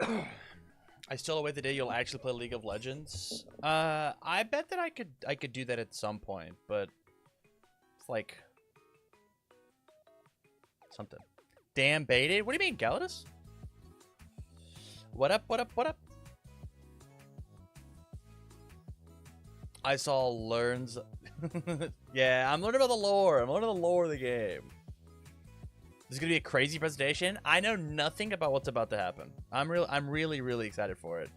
I still await the day you'll actually play League of Legends. I bet that I could do that at some point, but it's like something. Damn baited. What do you mean, Galadus? What up? What up? What up? I saw learns. Yeah, I'm learning about the lore. I'm learning the lore of the game. This is gonna be a crazy presentation. I know nothing about what's about to happen. I'm really, really excited for it.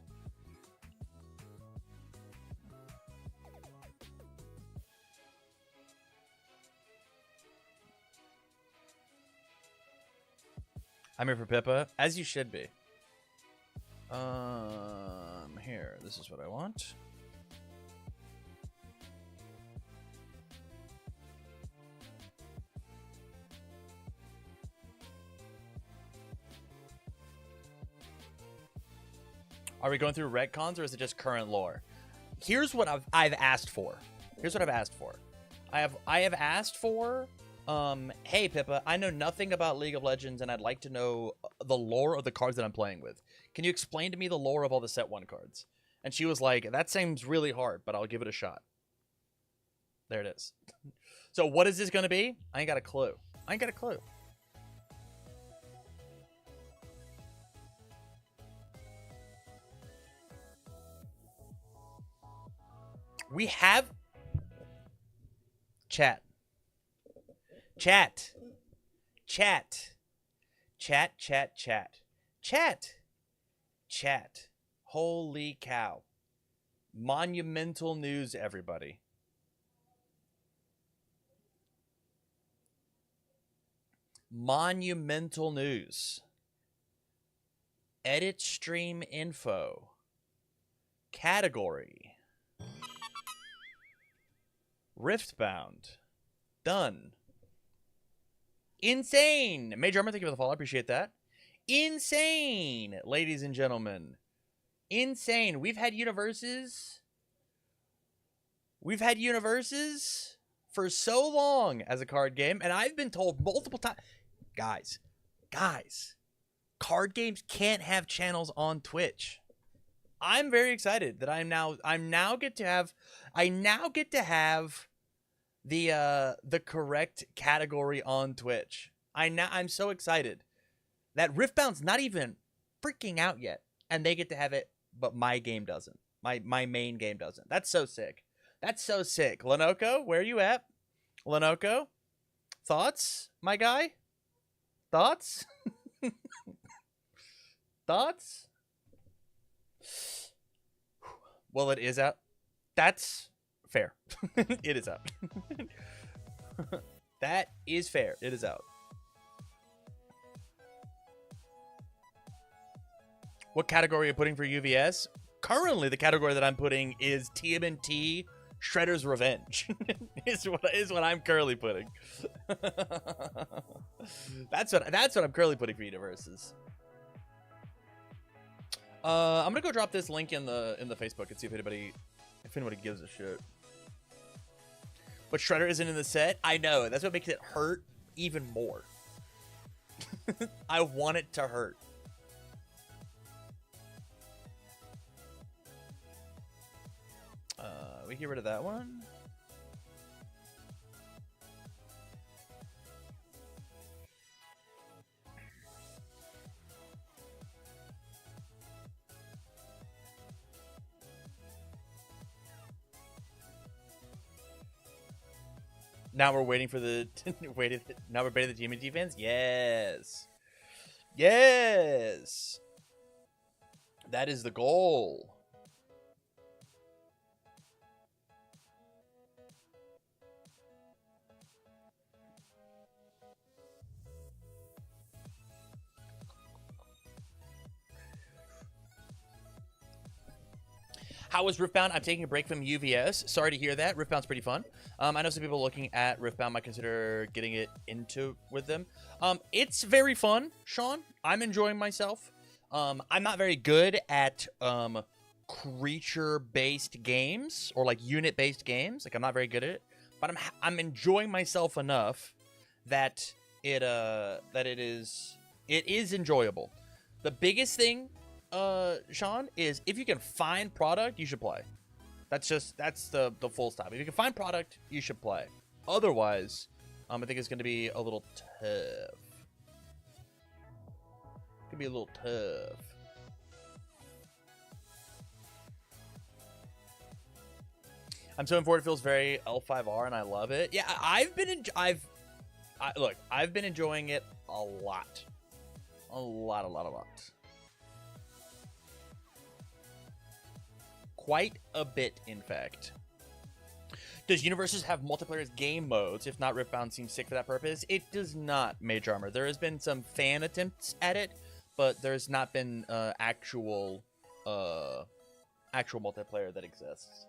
I'm here for Pippa, as you should be. Here. This is what I want. Are we going through retcons or is it just current lore? Here's what I've asked for. Here's what I've asked for. I have asked for, hey Pippa, I know nothing about League of Legends and I'd like to know the lore of the cards that I'm playing with. Can you explain to me the lore of all the set 1 cards? And she was like, that seems really hard, but I'll give it a shot. There it is. So what is this going to be? I ain't got a clue. I ain't got a clue. We have chat. Chat. Chat. Chat, chat, chat. Chat. Chat. Holy cow. Monumental news, everybody. Monumental news. Edit stream info. Category. Riftbound. Done. Insane. Major Armor, thank you for the follow. I appreciate that. Insane, ladies and gentlemen. Insane. We've had universes. We've had universes for so long as a card game, and I've been told multiple times, guys, card games can't have channels on Twitch. I'm very excited that I now get to have the correct category on Twitch. I'm so excited that Riftbound's not even freaking out yet, and they get to have it, but my game doesn't. My main game doesn't. That's so sick. That's so sick. Lenoco, where are you at? Lenoco, thoughts, my guy? Thoughts? Thoughts? Well, it is out. That's fair. It is out. That is fair. It is out. What category are you putting for UVS? Currently, the category that I'm putting is TMNT Shredder's Revenge. is what I'm currently putting. That's what I'm currently putting for universes. I'm gonna go drop this link in the Facebook and see if anybody gives a shit. But Shredder isn't in the set. I know. That's what makes it hurt even more. I want it to hurt. We get rid of that one. Now we're waiting for the now we're waiting for the TMNT fans. Yes, yes, that is the goal. How was Riftbound? I'm taking a break from UVS. Sorry to hear that. Riftbound's pretty fun. I know some people looking at Riftbound might consider getting it into with them. It's very fun, Sean. I'm enjoying myself. I'm not very good at creature-based games or like unit-based games. Like I'm not very good at it, but I'm enjoying myself enough that it is enjoyable. The biggest thing Sean, is if you can find product, you should play. That's the full stop. If you can find product, you should play. Otherwise, I think it's going to be a little tough. It could be a little tough. I'm so forward. It feels very L5R, and I love it. Yeah, I've been enjoying it a lot. A lot. Quite a bit, in fact. Does Universes have multiplayer game modes? If not, Riftbound seems sick for that purpose. It does not, Mage Armor. There has been some fan attempts at it, but there's not been actual multiplayer that exists.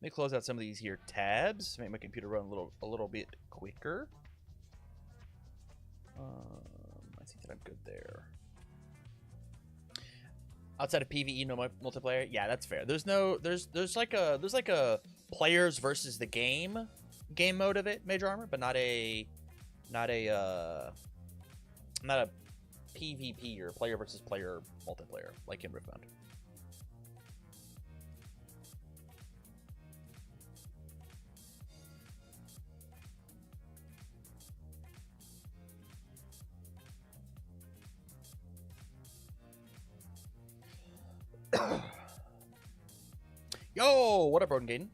Let me close out some of these here tabs. Make my computer run a little bit quicker. I think that I'm good there. Outside of PvE, no multiplayer. Yeah, that's fair. There's like a players versus the game mode of it, Major Armor, but not a PvP or player versus player multiplayer like in Riftbound. Yo, what up, Broden Gaiden?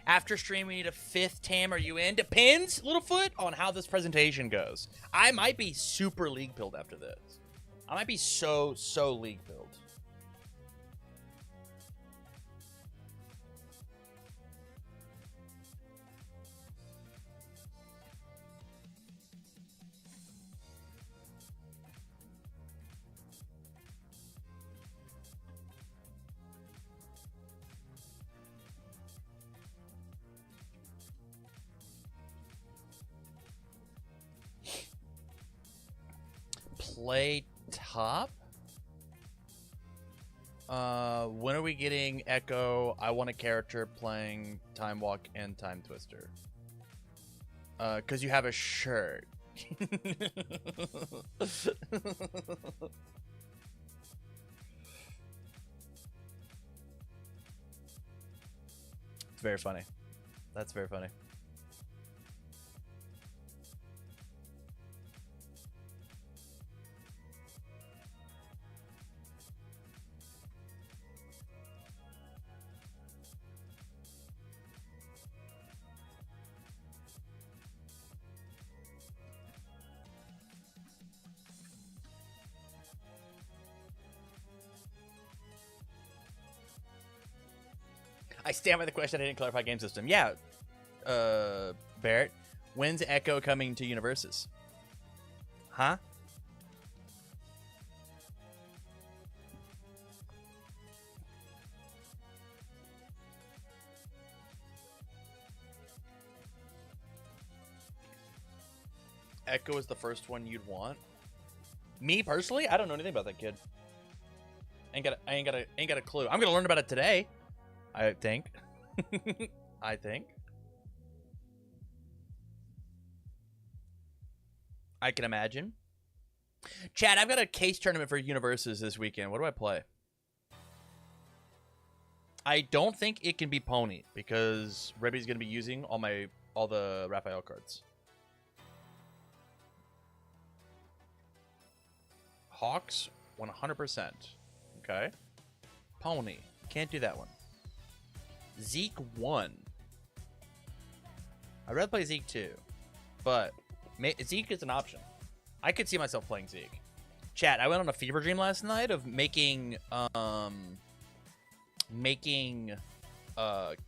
After stream, we need a 5th Tam. Are you in? Depends, Littlefoot, on how this presentation goes. I might be super league build after this. I might be so league build. Play top? When are we getting Echo? I want a character playing Time Walk and Time Twister. Because you have a shirt. It's very funny. That's very funny. I stand by the question. I didn't clarify game system. Yeah, Barrett, when's Echo coming to Universes? Huh? Echo is the first one you'd want. Me personally, I don't know anything about that kid. I ain't got a clue. I'm gonna learn about it today. I think. I think. I can imagine. Chad, I've got a case tournament for Universes this weekend. What do I play? I don't think it can be Pony because Rebby's gonna be using all the Raphael cards. Hawks, 100%. Okay. Pony. Can't do that one. Zeke 1. I'd rather play Zeke 2. But Zeke is an option. I could see myself playing Zeke. Chat, I went on a fever dream last night of making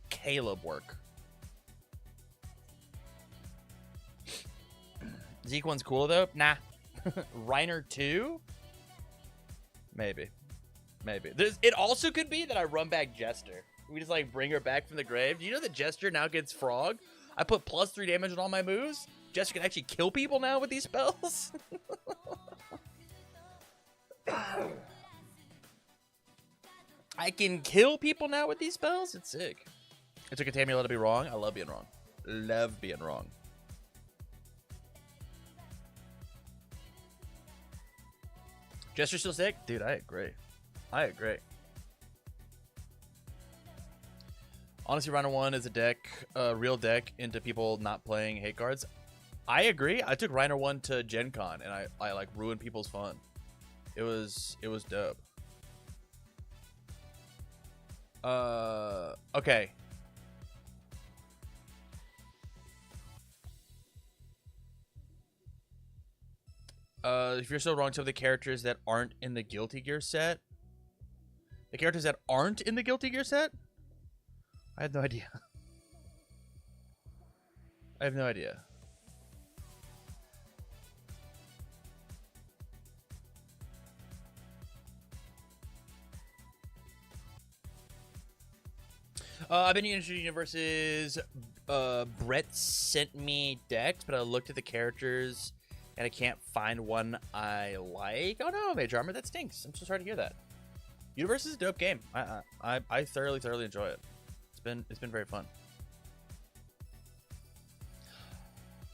Caleb work. Zeke 1's cool though? Nah. Reiner 2? Maybe. It also could be that I run back Jester. We just like bring her back from the grave. Do you know that Jester now gets Frog? I put +3 damage on all my moves. Jester can actually kill people now with these spells. I can kill people now with these spells. It's sick. It took a Tamula to be wrong. I love being wrong. Love being wrong. Jester's still sick? Dude, I agree. I agree. Honestly, Rhino 1 is a deck, real deck into people not playing hate cards. I agree. I took Rhino 1 to Gen Con and I like ruined people's fun. It was dope. Okay. If you're so wrong, some of the characters that aren't in the Guilty Gear set. The characters that aren't in the Guilty Gear set? I have no idea. I have no idea. I've been in Universes. Brett sent me decks, but I looked at the characters and I can't find one I like. Oh no, Mage Armor, that stinks. I'm so sorry to hear that. Universe is a dope game. I thoroughly enjoy it. It's been very fun.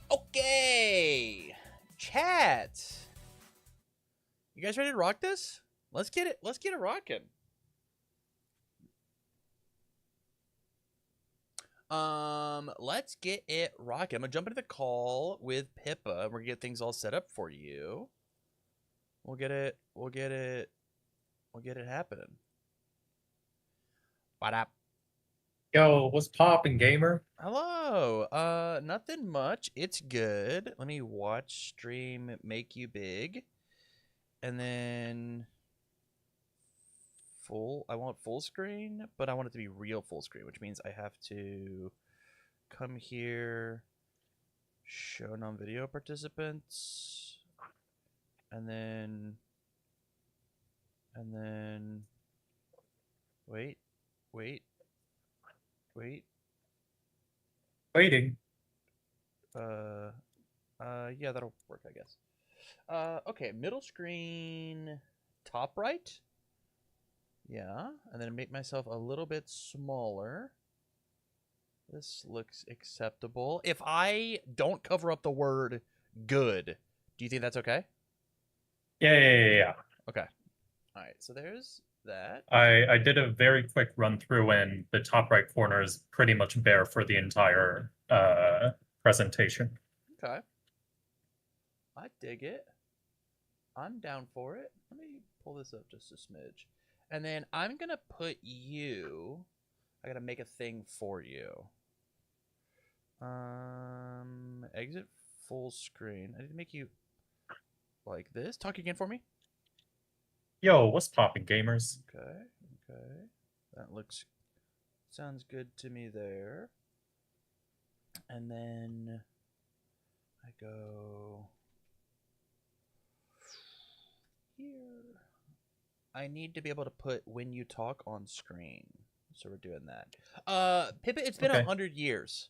Okay, chat. You guys ready to rock this? Let's get it rocking. Let's get it rocking. I'm gonna jump into the call with Pippa. We're gonna get things all set up for you. We'll get it happening. What up? Yo, what's poppin', gamer? Hello. Nothing much. It's good. Let me watch stream make you big. And then I want full screen, but I want it to be real full screen, which means I have to come here, show non-video participants, and then wait. Waiting. Yeah, that'll work, I guess. Okay, middle screen, top right. Yeah, and then make myself a little bit smaller. This looks acceptable. If I don't cover up the word good, do you think that's okay? Yeah. Okay. All right, so there's that. I did a very quick run through, and the top right corner is pretty much bare for the entire presentation. Okay. I dig it. I'm down for it. Let me pull this up just a smidge. And then I'm going to put you... I got to make a thing for you. Exit full screen. I need to make you like this. Talk again for me. Yo, what's poppin', gamers? Okay. That sounds good to me there. And then I go here. I need to be able to put when you talk on screen. So we're doing that. Pippa, it's been 100 years.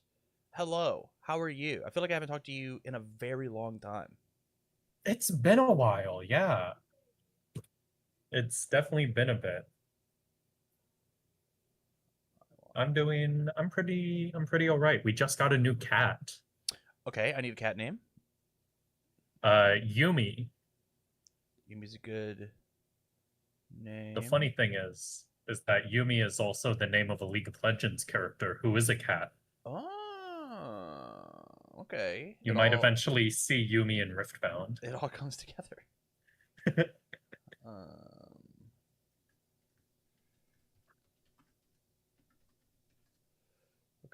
Hello. How are you? I feel like I haven't talked to you in a very long time. It's been a while, yeah. It's definitely been a bit. I'm pretty all right. We just got a new cat. Okay, I need a cat name. Yumi. Yumi's a good name. The funny thing is that Yumi is also the name of a League of Legends character who is a cat. Oh, okay. You might eventually see Yumi in Riftbound. It all comes together.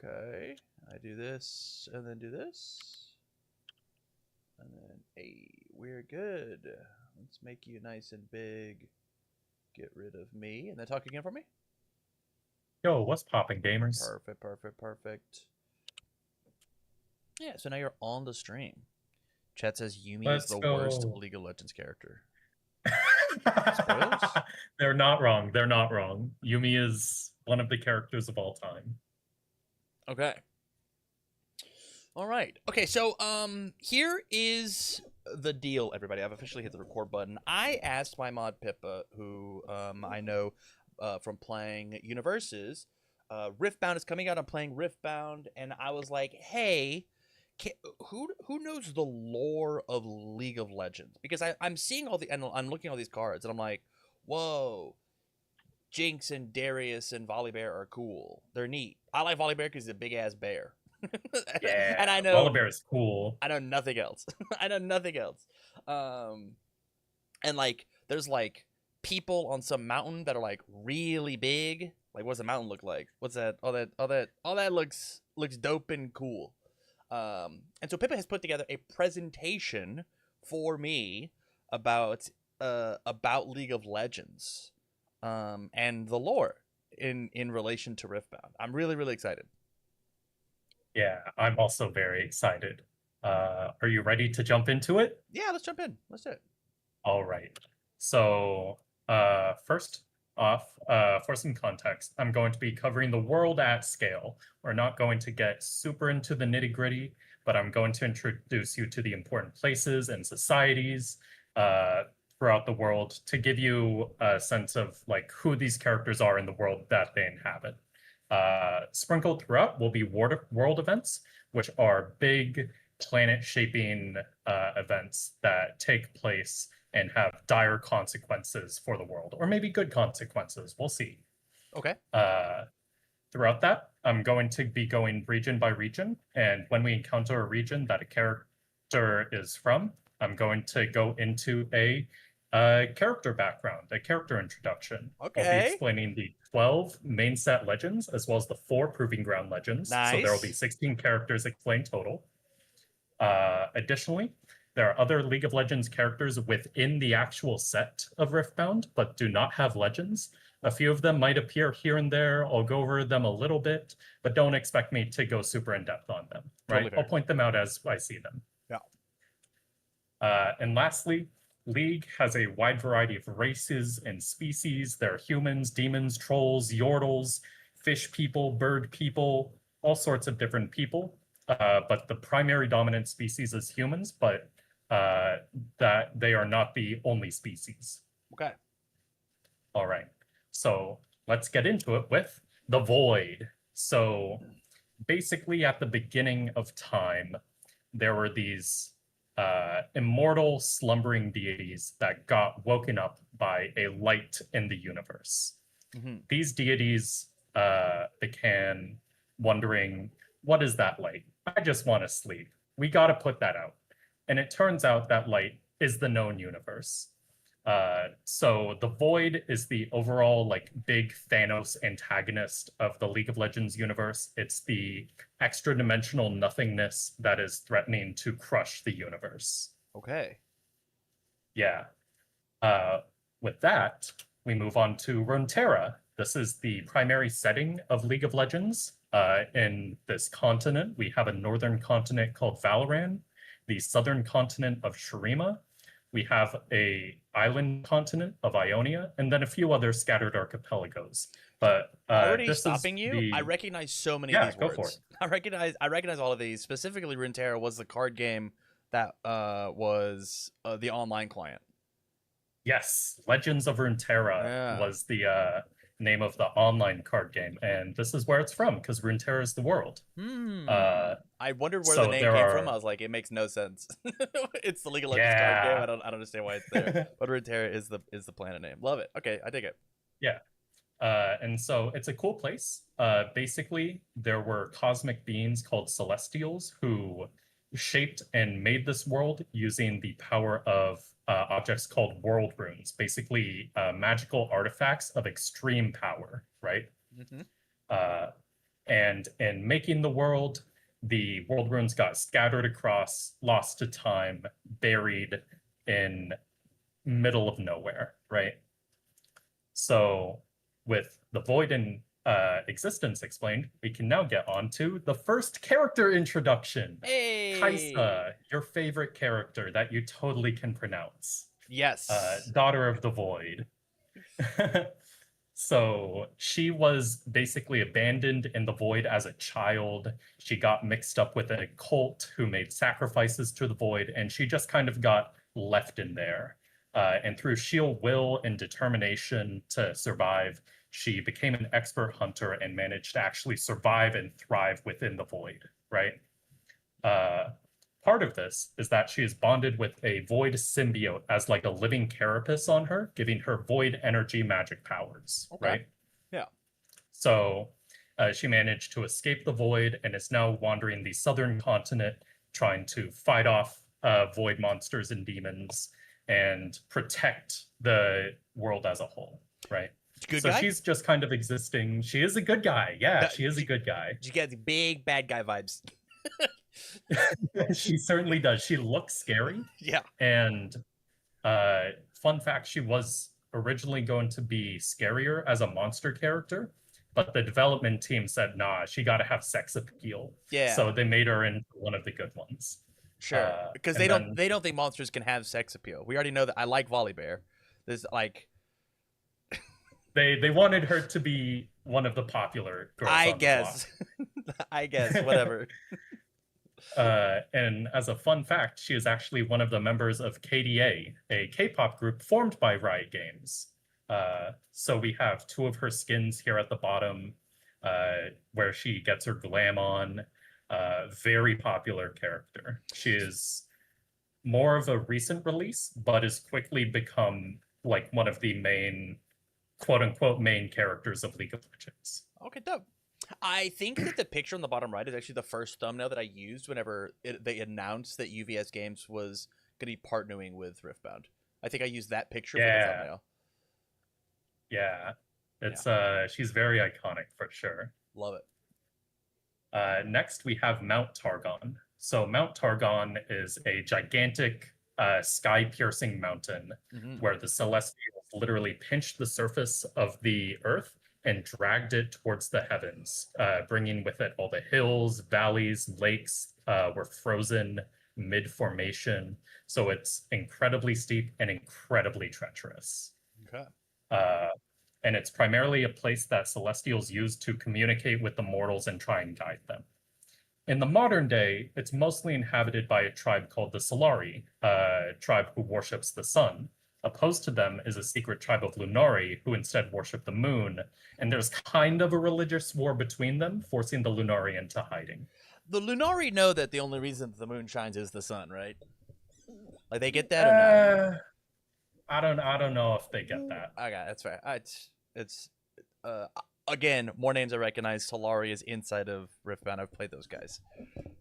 Okay, I do this, and then do this. And then, hey, we're good. Let's make you nice and big. Get rid of me, and then talk again for me. Yo, what's poppin', gamers? Perfect. Yeah, so now you're on the stream. Chat says Yumi is the worst League of Legends character. They're not wrong. Yumi is one of the characters of all time. Okay. All right. Okay, so here is the deal, everybody. I've officially hit the record button. I asked my mod Pippa, who I know from playing Universes. Riftbound is coming out. I'm playing Riftbound, and I was like, "Hey, can, who knows the lore of League of Legends?" Because I'm seeing all the and I'm looking at all these cards, and I'm like, "Whoa, Jinx and Darius and Volibear are cool. They're neat. I like Volibear because he's a big ass bear." Yeah, And Volibear is cool. I know nothing else. I know nothing else. Um, and like, there's like people on some mountain that are like really big. Like, what's the mountain look like? What's that? All that looks dope and cool. And so Pippa has put together a presentation for me about League of Legends, and the lore in relation to Riftbound. I'm really excited. Yeah, I'm also very excited. Are you ready to jump into it? Yeah, let's jump in. Let's do it. All right. So, first off, for some context, I'm going to be covering the world at scale. We're not going to get super into the nitty-gritty, but I'm going to introduce you to the important places and societies throughout the world to give you a sense of like who these characters are in the world that they inhabit. Sprinkled throughout will be world events, which are big planet-shaping events that take place and have dire consequences for the world, or maybe good consequences. We'll see. Okay. Throughout that, I'm going to be going region by region, and when we encounter a region that a character is from, I'm going to go into a character background, a character introduction. I'll be Okay. explaining the 12 main set legends as well as the 4 Proving Ground legends. So there will be Nice. 16 characters explained total. Additionally, there are other League of Legends characters within the actual set of Riftbound, but do not have legends. A few of them might appear here and there. I'll go over them a little bit, but don't expect me to go super in depth on them, right? Totally I'll fair. point them out as I see them. Yeah. And lastly, League has a wide variety of races and species. There are humans, demons, trolls, yordles, fish people, bird people, all sorts of different people. But the primary dominant species is humans, but that they are not the only species. Okay. All right. So let's get into it with the Void. So basically, at the beginning of time, there were these immortal slumbering deities that got woken up by a light in the universe. Mm-hmm. These deities began wondering, what is that light? I just want to sleep. We got to put that out. And it turns out that light is the known universe. So the Void is the overall like big Thanos antagonist of the League of Legends universe. It's the extra dimensional nothingness that is threatening to crush the universe. Okay. Yeah. With that, we move on to Runeterra. This is the primary setting of League of Legends. In this continent, we have a northern continent called Valoran, the southern continent of Shurima. We have a island continent of Ionia, and then a few other scattered archipelagos. But Already this stopping is you, the... I recognize so many Yeah, of these go words. for it. I recognize all of these. Specifically, Runeterra was the card game that was the online client. Yes, Legends of Runeterra Yeah. was the name of the online card game, and this is where it's from because Runeterra is the world. I wondered where so the name there came from. are- I was like, it makes no sense. It's the League of Legends card game. Yeah. I don't understand why it's there. But Runeterra is the planet name. Love it. Okay, I dig it. Yeah. And so it's a cool place. Basically, there were cosmic beings called Celestials who shaped and made this world using the power of objects called world runes, basically magical artifacts of extreme power, right? Mm-hmm. And in making the world runes got scattered across, lost to time, buried in middle of nowhere, right? So with the Void in existence explained, we can now get on to the first character introduction. Hey! Kaisa, your favorite character that you totally can pronounce. Yes. Daughter of the Void. So she was basically abandoned in the void as a child. She got mixed up with a cult who made sacrifices to the void, and she just kind of got left in there. And through sheer will and determination to survive, she became an expert hunter and managed to actually survive and thrive within the void, right? Uh, Part of this is that she is bonded with a void symbiote as like a living carapace on her, giving her void energy magic powers, Okay. right? Yeah. So she managed to escape the void and is now wandering the southern continent, trying to fight off void monsters and demons and protect the world as a whole, right? Good So guy? she's just kind of existing. She is a good guy. Yeah, That- she is a good guy. You get the big bad guy vibes. She certainly does. She looks scary. Yeah. And fun fact, she was originally going to be scarier as a monster character, but the development team said, nah, she got to have sex appeal. Yeah. So they made her into one of the good ones. Sure. Because and they don't think monsters can have sex appeal. We already know that. I like Volley Bear. There's like They wanted her to be one of the popular girls I on guess. I guess. Whatever. the block. And as a fun fact, she is actually one of the members of KDA, a K-pop group formed by Riot Games. So we have two of her skins here at the bottom, where she gets her glam on. Very popular character. She is more of a recent release, but has quickly become like one of the main, quote unquote, main characters of League of Legends. Okay, dope. I think that the picture on the bottom right is actually the first thumbnail that I used whenever they announced that UVS Games was going to be partnering with Riftbound. I think I used that picture for the thumbnail. Yeah. She's very iconic for sure. Love it. Next, we have Mount Targon. So Mount Targon is a gigantic sky-piercing mountain where the Celestials literally pinched the surface of the earth and dragged it towards the heavens, bringing with it all the hills, valleys, lakes were frozen mid-formation. So it's incredibly steep and incredibly treacherous. Okay. And it's primarily a place that Celestials use to communicate with the mortals and try and guide them. In the modern day, it's mostly inhabited by a tribe called the Solari, a tribe who worships the sun. Opposed to them is a secret tribe of Lunari, who instead worship the moon, and there's kind of a religious war between them, forcing the Lunari into hiding. The Lunari know that the only reason the moon shines is the sun, right? Like they get that or not? I don't know if they get that. Okay, that's fair. It's again, more names I recognize. Solari is inside of Riftbound. I've played those guys,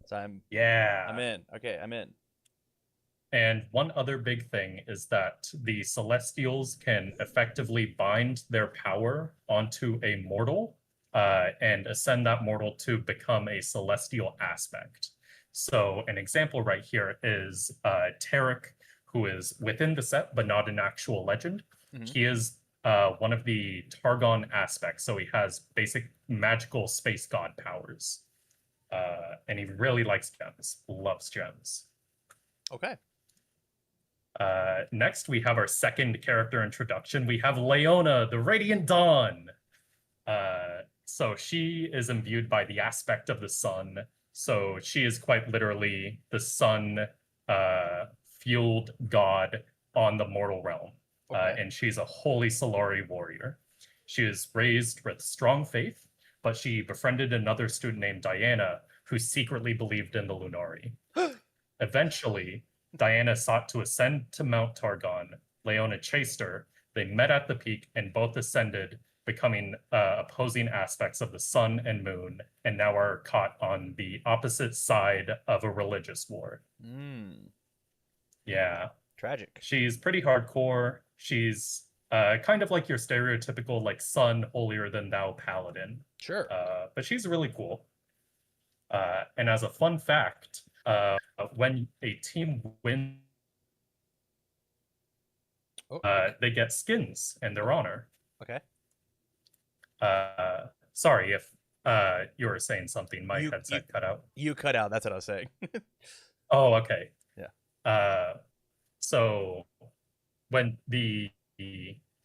so I'm in. Okay, I'm in. And one other big thing is that the Celestials can effectively bind their power onto a mortal and ascend that mortal to become a celestial aspect. So an example right here is Tarek, who is within the set, but not an actual legend. He is one of the Targon aspects, so he has basic magical space god powers. And he really likes gems, loves gems. Okay. Next, we have our second character introduction. We have Leona, the Radiant Dawn. So she is imbued by the aspect of the sun. So she is quite literally the sun fueled god on the mortal realm. And she's a holy Solari warrior. She is raised with strong faith, but she befriended another student named Diana, who secretly believed in the Lunari. Eventually, Diana sought to ascend to Mount Targon. Leona chased her. They met at the peak and both ascended, becoming opposing aspects of the sun and moon, and now are caught on the opposite side of a religious war. Yeah. Tragic. She's pretty hardcore. She's kind of like your stereotypical like sun holier than thou paladin. Sure. But she's really cool. And as a fun fact, when a team wins, they get skins in their honor. Okay. Sorry if you were saying something. My headset cut out. You cut out. That's what I was saying. Oh, okay. Yeah. So when the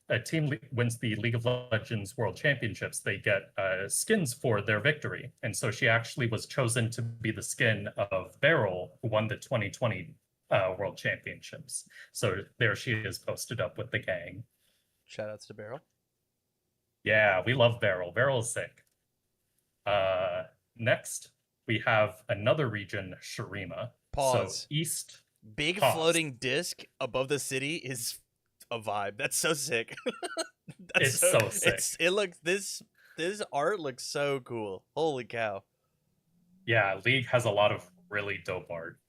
a team wins the League of Legends World Championships, they get skins for their victory. And so she actually was chosen to be the skin of Beryl, who won the 2020 World Championships. So there she is posted up with the gang. Shout outs to Beryl. Yeah, we love Beryl. Beryl's sick. Next, we have another region, Shurima. So Pause. east. Big Pause. floating disc above the city is a vibe. That's so sick. It's so sick. It looks this art looks so cool. Holy cow. Yeah, League has a lot of really dope art.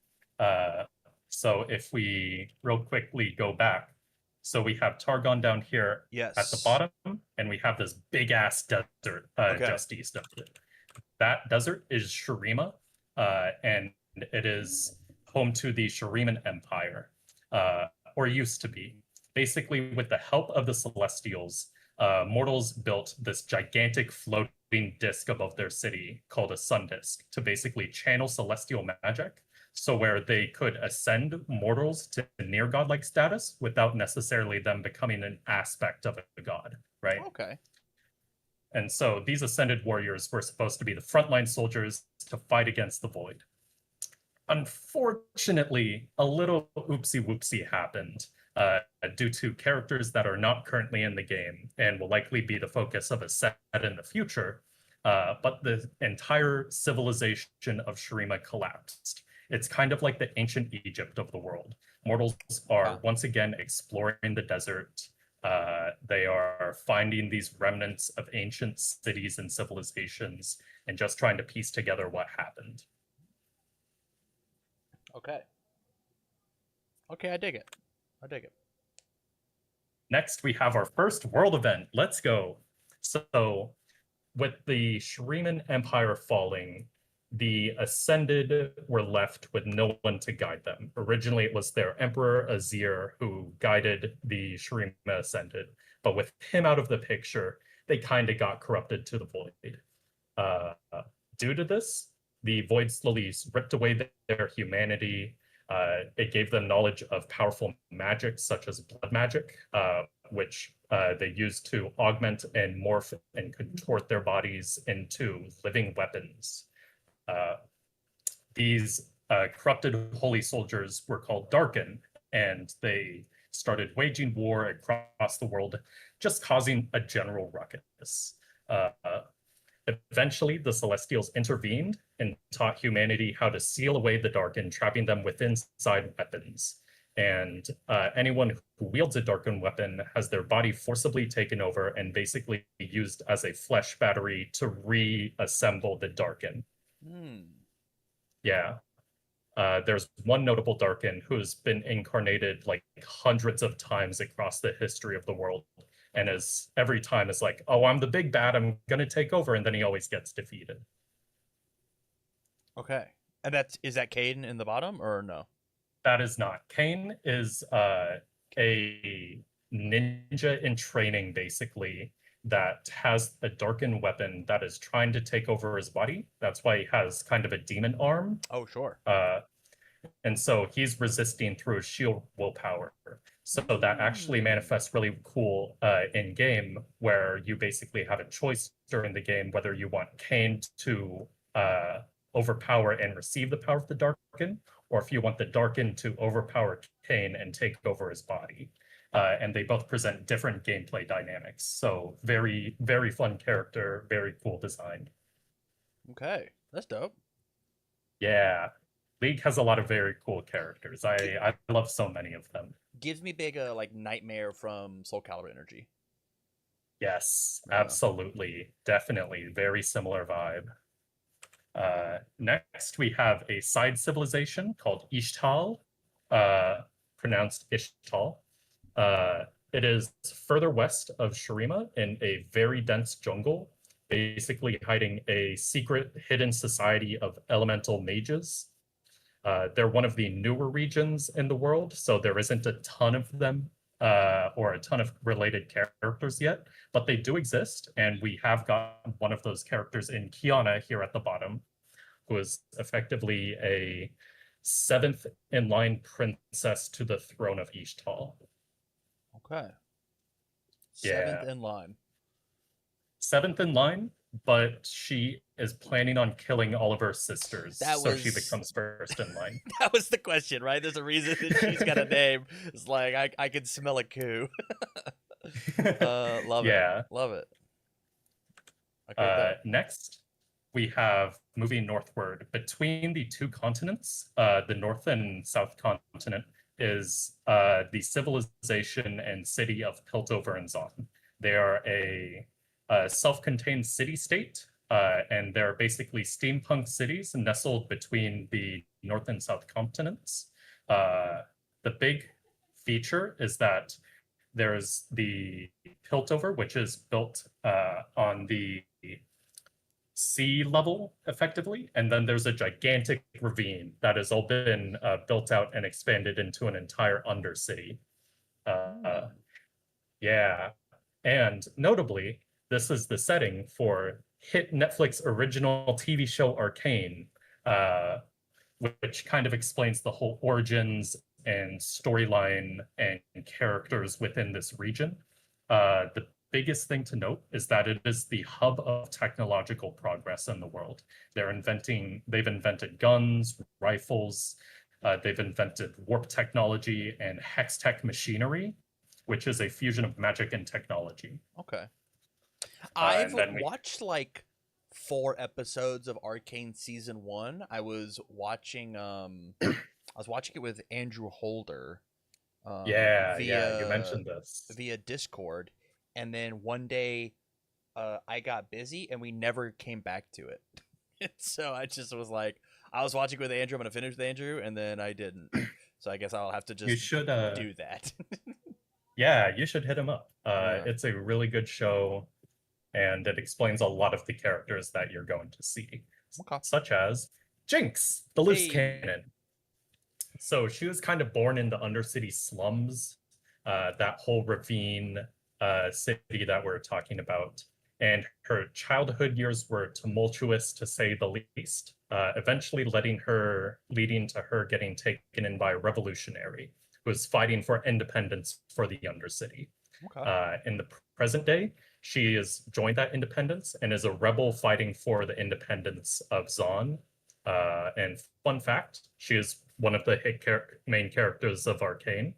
So if we real quickly go back, so we have Targon down here Yes. at the bottom, and we have this big ass desert just east of it. That desert is Shurima, and it is home to the Shuriman Empire, or used to be. Basically, with the help of the Celestials, mortals built this gigantic floating disc above their city called a sun disk to basically channel celestial magic. So where they could ascend mortals to near godlike status without necessarily them becoming an aspect of a god, right? Okay. And so these ascended warriors were supposed to be the frontline soldiers to fight against the void. Unfortunately, a little oopsie whoopsie happened due to characters that are not currently in the game and will likely be the focus of a set in the future. But the entire civilization of Shurima collapsed. It's kind of like the ancient Egypt of the world. Mortals are once again exploring the desert. They are finding these remnants of ancient cities and civilizations and just trying to piece together what happened. Okay. Okay, I dig it. I dig it. Next, we have our first world event. Let's go. So, with the Shuriman Empire falling, the Ascended were left with no one to guide them. Originally, it was their Emperor Azir who guided the Shurima Ascended, but with him out of the picture, they kind of got corrupted to the Void. Due to this, the Void slowly ripped away their humanity. It gave them knowledge of powerful magic, such as blood magic, which they used to augment and morph and contort their bodies into living weapons. These corrupted holy soldiers were called Darken, and they started waging war across the world, just causing a general ruckus. Eventually, the Celestials intervened and taught humanity how to seal away the Darken, trapping them within inside weapons. And anyone who wields a Darken weapon has their body forcibly taken over and basically used as a flesh battery to reassemble the Darken. Yeah. There's one notable Darken who's been incarnated like hundreds of times across the history of the world. And is every time is like, oh, I'm the big bad, I'm gonna take over, and then he always gets defeated. Okay. And is that Caden in the bottom or no? That is not. Kane is a ninja in training, basically, that has a darkened weapon that is trying to take over his body. That's why he has kind of a demon arm. Oh, sure. And so he's resisting through his shield willpower. So that actually manifests really cool in game, where you basically have a choice during the game whether you want Kane to overpower and receive the power of the Darken, or if you want the Darken to overpower Kane and take over his body. And they both present different gameplay dynamics. So very, very fun character, very cool design. Okay, that's dope. Yeah. League has a lot of very cool characters. I love so many of them. Gives me big like Nightmare from Soul Calibur energy. Yes, absolutely. Definitely. Very similar vibe. Next, we have a side civilization called Ishtal, pronounced Ishtal. It is further west of Shurima in a very dense jungle, basically hiding a secret hidden society of elemental mages. They're one of the newer regions in the world, so there isn't a ton of them or a ton of related characters yet, but they do exist, and we have got one of those characters in Kiana here at the bottom, who is effectively a 7th in line princess to the throne of Ishtal. Okay. Seventh Yeah. in line. Seventh in line, but she is planning on killing all of her sisters, That so she was becomes first in line. that was the question, right? There's a reason that she's got a name. It's like I can smell a coup. Love it. Yeah. Love it. Okay, bet. Next, we have moving northward between the two continents. The North and South continent is the civilization and city of Piltover and Zon. They are a self-contained city-state, and they're basically steampunk cities nestled between the North and South continents. The big feature is that there's the Piltover, which is built on the sea level effectively, and then there's a gigantic ravine that has all been built out and expanded into an entire undercity. Hmm. Yeah, and notably, this is the setting for hit Netflix original TV show Arcane, uh, which kind of explains the whole origins and storyline and characters within this region. The biggest thing to note is that it is the hub of technological progress in the world. They've invented guns, rifles, they've invented warp technology and hex tech machinery, which is a fusion of magic and technology. Okay. I've And then we, watched like 4 episodes of Arcane season 1. I was watching it with Andrew Holder yeah, you via mentioned this. Discord, and then one day I got busy and we never came back to it. So I just was like, I was watching with Andrew. I'm gonna finish with Andrew, and then I didn't. So I guess I'll have to You just should, do that. yeah, you should hit him up. Yeah. It's a really good show, and it explains a lot of the characters that you're going to see, Okay. such as Jinx, the loose Hey. cannon. So she was kind of born in the Undercity slums, that whole ravine city that we're talking about. And her childhood years were tumultuous to say the least, eventually leading to her getting taken in by a revolutionary who was fighting for independence for the Undercity. Okay. In the present day, she has joined that independence and is a rebel fighting for the independence of Zon. And fun fact, she is one of the main characters of Arcane.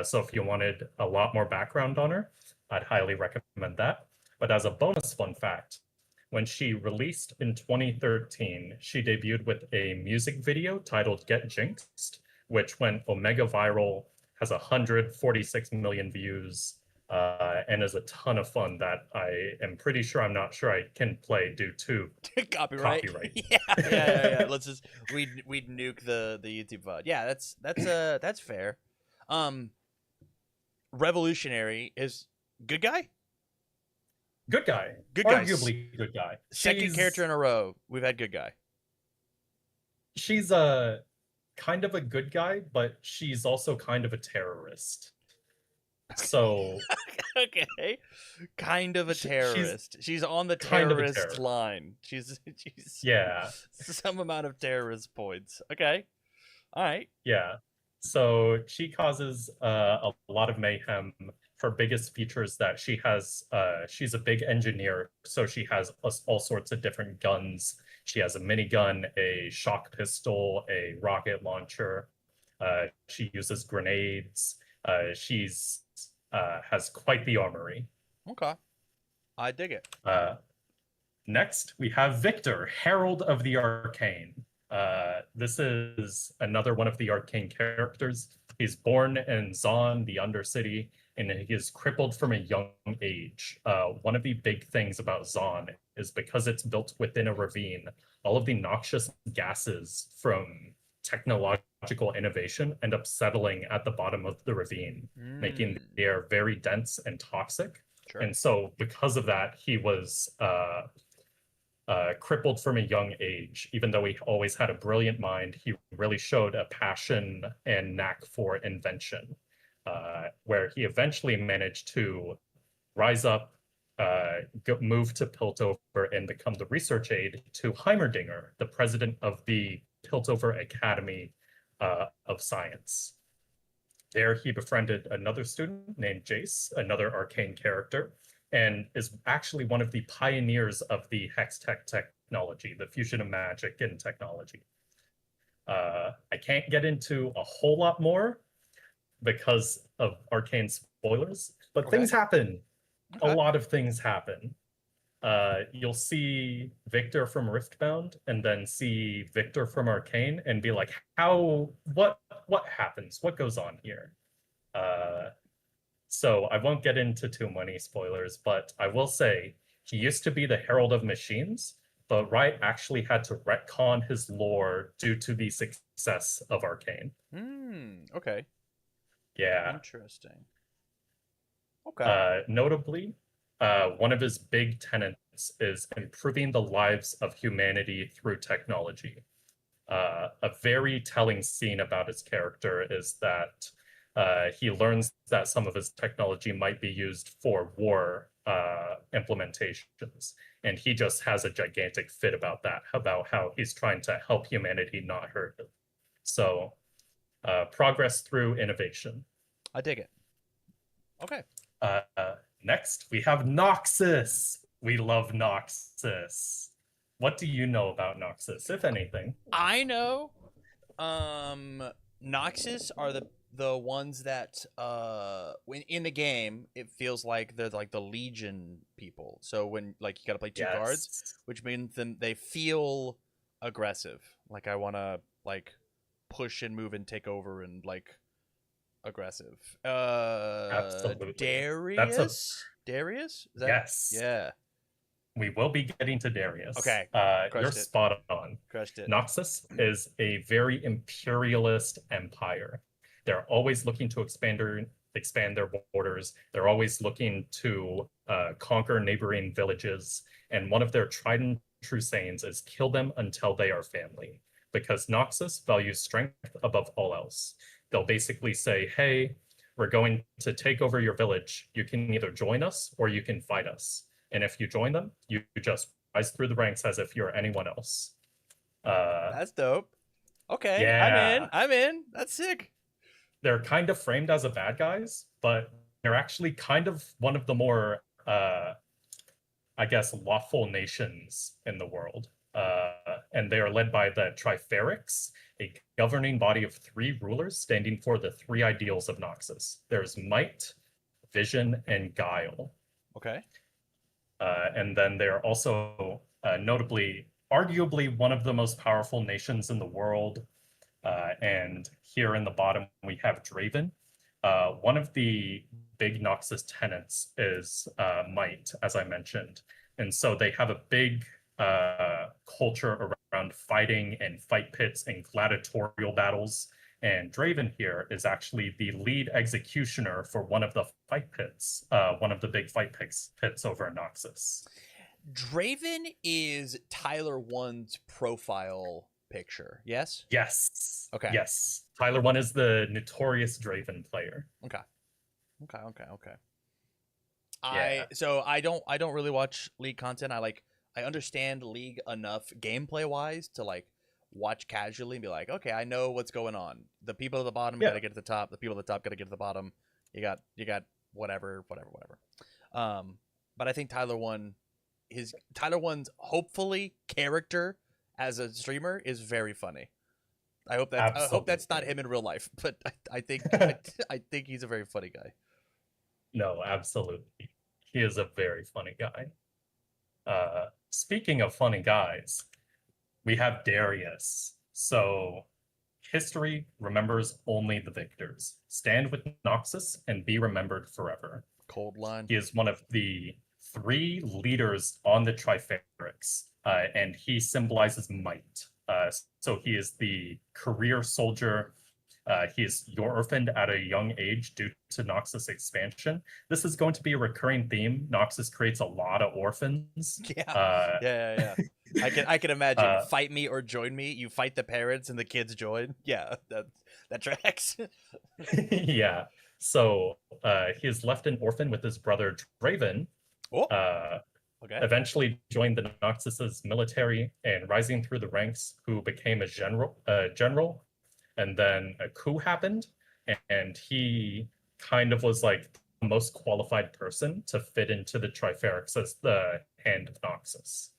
So if you wanted a lot more background on her, I'd highly recommend that. But as a bonus fun fact, when she released in 2013, she debuted with a music video titled Get Jinxed, which went omega viral, has 146 million views, and is a ton of fun that I am pretty sure I'm not sure I can play due to Copyright. copyright. Yeah. Let's just we'd nuke the YouTube VOD. Yeah, that's fair. Um, Revolutionary is good guy. Good guy. Good guys. Arguably good guy. Second character in a row we've had good guy. She's a kind of a good guy, but she's also kind of a terrorist. So Okay, kind of a terrorist. She's on the kind of a terrorist terrorist. line. She's Yeah, some amount of terrorist points. Okay, all right. yeah. So she causes a lot of mayhem. Her biggest feature is that she's a big engineer, so she has all sorts of different guns. She has a minigun, a shock pistol, a rocket launcher. She uses grenades. She's has quite the armory. Okay, I dig it. Next, we have Victor, Herald of the Arcane. This is another one of the Arcane characters. He's born in Zon, the Undercity, and he is crippled from a young age. One of the big things about Zon is because it's built within a ravine, all of the noxious gases from technological innovation end up settling at the bottom of the ravine, making the air very dense and toxic. Sure. And so because of that, he was crippled from a young age. Even though he always had a brilliant mind, he really showed a passion and knack for invention, where he eventually managed to rise up, move to Piltover, and become the research aide to Heimerdinger, the president of the Piltover Academy of Science. There he befriended another student named Jace, another arcane character, and is actually one of the pioneers of the hex tech technology, the fusion of magic and technology. I can't get into a whole lot more because of arcane spoilers, but Okay. things happen. A Okay. lot of things happen. You'll see Victor from Riftbound and then see Victor from Arcane and be like, what happens? What goes on here? Uh, so I won't get into too many spoilers, but I will say he used to be the Herald of Machines, but Riot actually had to retcon his lore due to the success of Arcane. Okay. Yeah. Interesting. Okay. Notably, one of his big tenets is improving the lives of humanity through technology. A very telling scene about his character is that he learns that some of his technology might be used for war implementations, and he just has a gigantic fit about that, about how he's trying to help humanity not hurt it. So, progress through innovation. I dig it. Okay. Uh, Next, we have Noxus. We love Noxus. What do you know about Noxus, if anything? I know Noxus are the ones that when in the game it feels like they're like the Legion people. So when like you got to play two cards, Yes. which means then they feel aggressive. Like I want to like push and move and take over and like aggressive. Absolutely. Darius? Is that Yes. Yeah. We will be getting to Darius. Okay. You're Crushed it. spot on. Crushed it. Noxus is a very imperialist empire. They're always looking to expand their borders. They're always looking to conquer neighboring villages. And one of their tried and true sayings is kill them until they are family. Because Noxus values strength above all else. They'll basically say, hey, we're going to take over your village. You can either join us or you can fight us. And if you join them, you just rise through the ranks as if you're anyone else. That's dope. Okay, Yeah. I'm in. That's sick. They're kind of framed as a bad guys, but they're actually kind of one of the more, I guess, lawful nations in the world. And they are led by the Triferics, a governing body of 3 rulers standing for the 3 ideals of Noxus. There's might, vision, and guile. Okay. And then they're also notably, arguably, one of the most powerful nations in the world. And here in the bottom, we have Draven. One of the big Noxus tenets is might, as I mentioned. And so they have a big culture around fighting and fight pits and gladiatorial battles. And Draven here is actually the lead executioner for one of the fight pits, one of the big fight pits over in Noxus. Draven is Tyler One's profile picture. Yes. Yes. Okay. Yes. Tyler One is the notorious Draven player. Okay. Yeah. I don't really watch League content. I understand League enough gameplay wise to like watch casually and be like, okay, I know what's going on. The people at the bottom Yeah. gotta get to the top. The people at the top gotta get to the bottom. You got whatever. But I think Tyler One's hopefully character as a streamer is very funny. I hope that's not him in real life, but I think I think he's a very funny guy. No, absolutely. He is a very funny guy. Speaking of funny guys, we have Darius. So history remembers only the victors. Stand with Noxus and be remembered forever. Cold line. He is one of the 3 leaders on the Triferics, and he symbolizes might. So he is the career soldier. He is orphaned at a young age due to Noxus expansion. This is going to be a recurring theme. Noxus creates a lot of orphans. Yeah. Yeah. I can imagine. Fight me or join me. You fight the parents and the kids join. Yeah, that tracks. Yeah. So he is left an orphan with his brother Draven. Oh. Okay. Eventually joined the Noxus's military and rising through the ranks, who became a general. And then a coup happened. and he kind of was like the most qualified person to fit into the Triferix as the Hand of Noxus.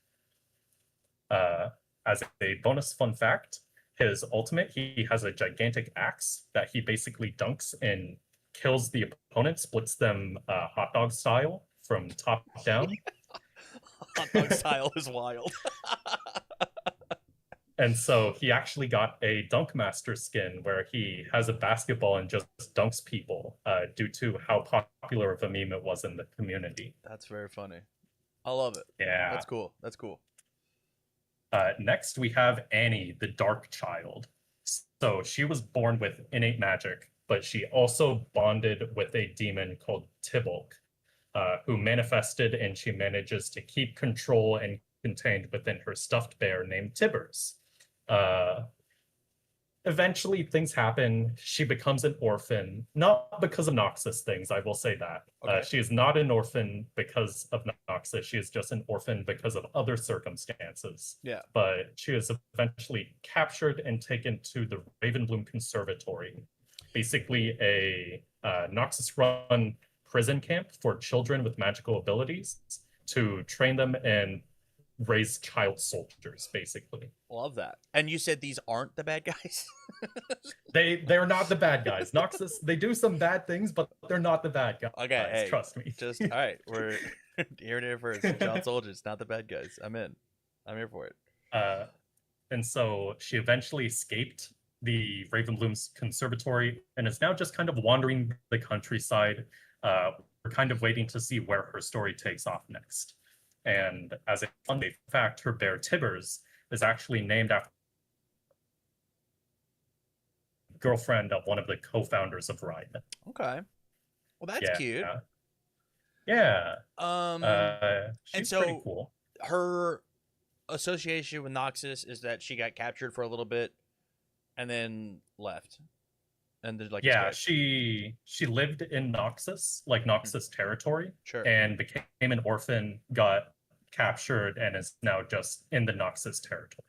Uh, as a bonus fun fact, his ultimate, he has a gigantic axe that he basically dunks and kills the opponent, splits them hot dog style from top down. Hot dog style is wild. And so he actually got a Dunk Master skin where he has a basketball and just dunks people due to how popular of a meme it was in the community. That's very funny. I love it. Yeah. That's cool. That's cool. Next, we have Annie, the Dark Child. So she was born with innate magic, but she also bonded with a demon called Tibulk, who manifested, and she manages to keep control and contained within her stuffed bear named Tibbers. Eventually, things happen. She becomes an orphan, not because of Noxus things, I will say that. Okay. She is not an orphan because of Noxus. She is just an orphan because of other circumstances. Yeah. But she is eventually captured and taken to the Ravenbloom Conservatory, basically a Noxus-run prison camp for children with magical abilities to train them and raise child soldiers, basically. Love that. And you said these aren't the bad guys? They're not the bad guys. Noxus, they do some bad things, but they're not the bad guys. Okay, hey, trust me. Just all right. We're here first. Child soldiers, not the bad guys. I'm in. I'm here for it. And so she eventually escaped the Ravenbloom's conservatory and is now just kind of wandering the countryside. We're kind of waiting to see where her story takes off next. And as a fun fact, her bear Tibbers is actually named after the girlfriend of one of the co-founders of Ride. Okay. Well, that's cute. Yeah. And She's so pretty cool. Her association with Noxus is that she got captured for a little bit and then left. And there's like she lived in Noxus, like Noxus territory, sure, and became an orphan, got captured, and is now just in the Noxus territory.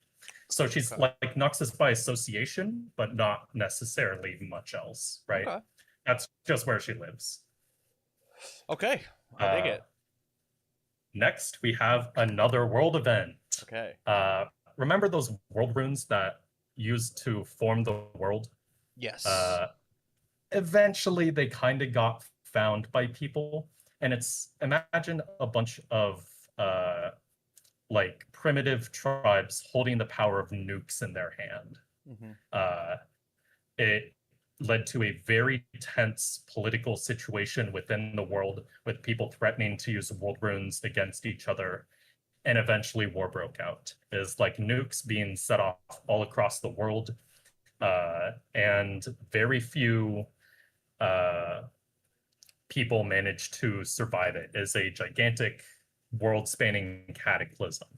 So she's like Noxus by association, but not necessarily much else, right? Okay. That's just where she lives. Okay, I dig it. Next, we have another world event. Okay. Remember those world runes that used to form the world? Yes. Eventually, they kind of got found by people, and it's imagine a bunch of like primitive tribes holding the power of nukes in their hand. Mm-hmm. It led to a very tense political situation within the world, with people threatening to use world runes against each other, and eventually war broke out. There's like nukes being set off all across the world, and very few people managed to survive it. It is a gigantic world-spanning cataclysm.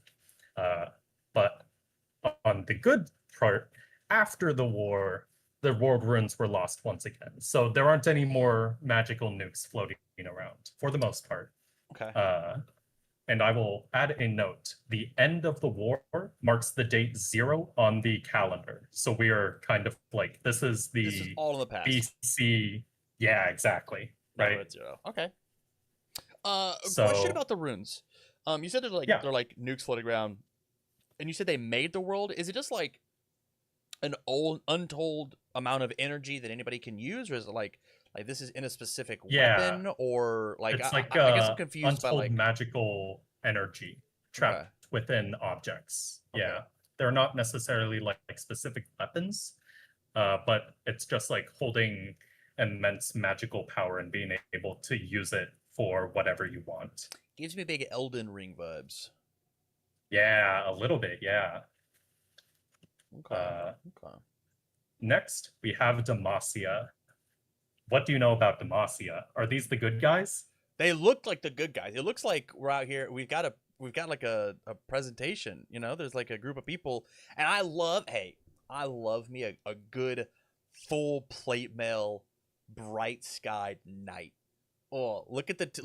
But on the good part, after the war, the world runes were lost once again. So there aren't any more magical nukes floating around for the most part. Okay. And I will add a note. The end of the war marks the date 0 on the calendar. So we are kind of like, this is all in the past. BC. Yeah, exactly. Right. At 0. Okay. Question about the runes. You said they're like nukes floating around, and you said they made the world. Is it just like an old untold amount of energy that anybody can use, or is it like this is in a specific weapon, or like it's I guess I'm confused untold by like magical energy trapped within objects. Yeah, they're not necessarily like specific weapons, but it's just like holding immense magical power and being able to use it for whatever you want. Gives me big Elden Ring vibes. Yeah, a little bit. Yeah. Okay. Next, we have Demacia. What do you know about Demacia? Are these the good guys? They look like the good guys. It looks like we're out here. We've got like a presentation. You know, there's like a group of people, and I love me a good full plate mail, bright skied night. Oh, look at the two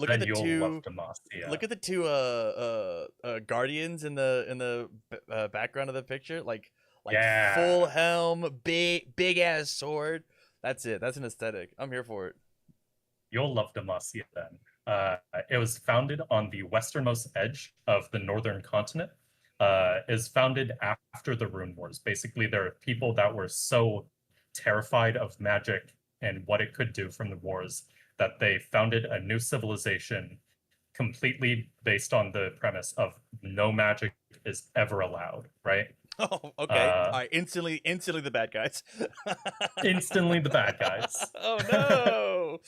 guardians in the background of the picture, like full helm, big ass sword. That's it. That's an aesthetic. I'm here for it. You'll love Demacia then. It was founded on the westernmost edge of the northern continent. Is founded after the Rune Wars. Basically, there are people that were so terrified of magic and what it could do from the wars that they founded a new civilization completely based on the premise of no magic is ever allowed, right? Oh, okay. Uh, All right. Instantly the bad guys. Instantly the bad guys. Oh no.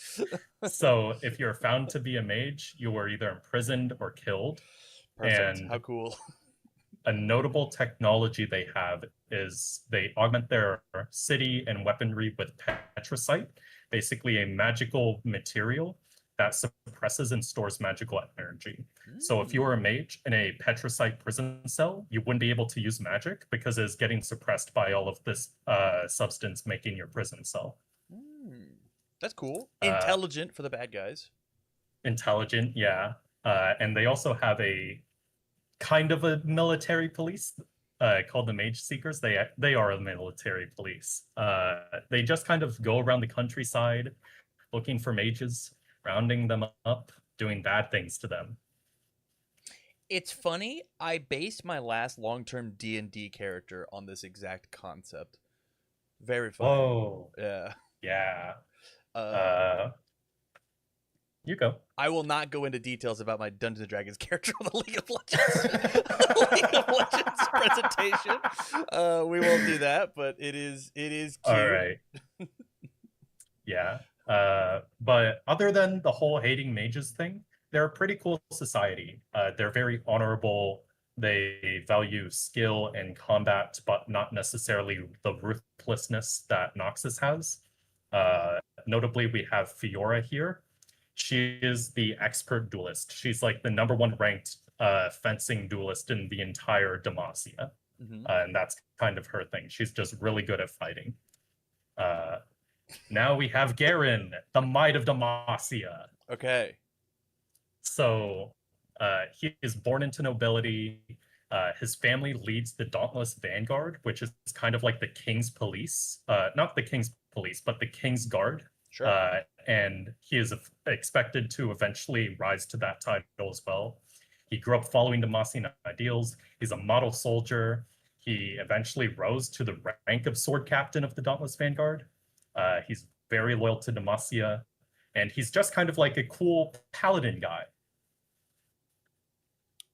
So if you're found to be a mage, you were either imprisoned or killed. Perfect. How And cool. a notable technology they have is they augment their city and weaponry with petricite, basically a magical material that suppresses and stores magical energy. So if you were a mage in a petricite prison cell, you wouldn't be able to use magic because it's getting suppressed by all of this substance making your prison cell. That's cool. Uh, Intelligent for the bad guys. Intelligent, yeah. And they also have a kind of a military police called the Mage Seekers. They are a military police. They just kind of go around the countryside looking for mages, rounding them up, doing bad things to them. It's funny. I based my last long-term D&D character on this exact concept. Very funny. Whoa, Yeah. yeah. Uh, You go. I will not go into details about my Dungeons and Dragons character on the League of Legends League of Legends presentation. We won't do that, but it is cute. All right. Yeah. But other than the whole hating mages thing, they're a pretty cool society. They're very honorable. They value skill and combat, but not necessarily the ruthlessness that Noxus has. Notably, we have Fiora here. She is the expert duelist. She's like the #1 ranked fencing duelist in the entire Demacia. And that's kind of her thing. She's just really good at fighting. Now we have Garen, the Might of Demacia. Okay. So he is born into nobility. His family leads the Dauntless Vanguard, which is kind of like the King's Police. Not the King's Police, but the King's Guard. Sure. And he is expected to eventually rise to that title as well. He grew up following Demacian ideals. He's a model soldier. He eventually rose to the rank of Sword Captain of the Dauntless Vanguard. He's very loyal to Demacia, and he's just kind of like a cool paladin guy.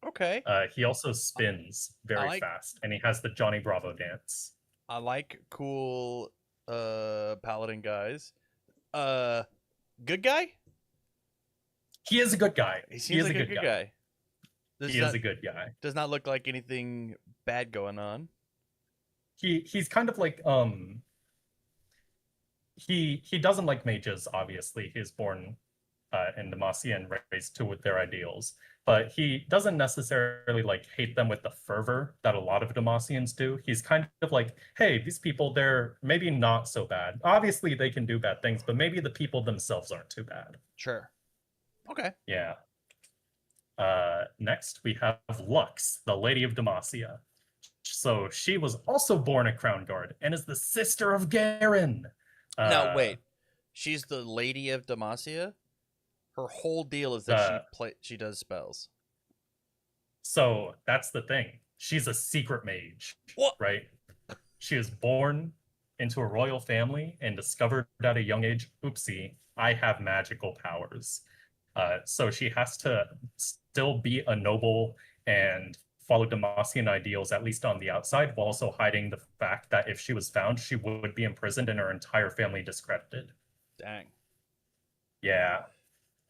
Okay. He also spins very fast, and he has the Johnny Bravo dance. I like cool paladin guys. Good guy? He is a good guy. He seems like a good guy. He is a good guy. Does not look like anything bad going on. He's kind of like he doesn't like mages, obviously. He's born in Demacia and raised to with their ideals. But he doesn't necessarily like hate them with the fervor that a lot of Demacians do. He's kind of like, hey, these people, they're maybe not so bad. Obviously, they can do bad things, but maybe the people themselves aren't too bad. Sure. Okay. Yeah. Next, we have Lux, the Lady of Demacia. So she was also born a Crown Guard and is the sister of Garen. Now, wait. She's the Lady of Demacia? Her whole deal is that she does spells. So that's the thing. She's a secret mage. What? Right? She was born into a royal family and discovered at a young age, oopsie, I have magical powers. So she has to still be a noble and follow Demacian ideals, at least on the outside, while also hiding the fact that if she was found, she would be imprisoned and her entire family discredited. Dang. Yeah.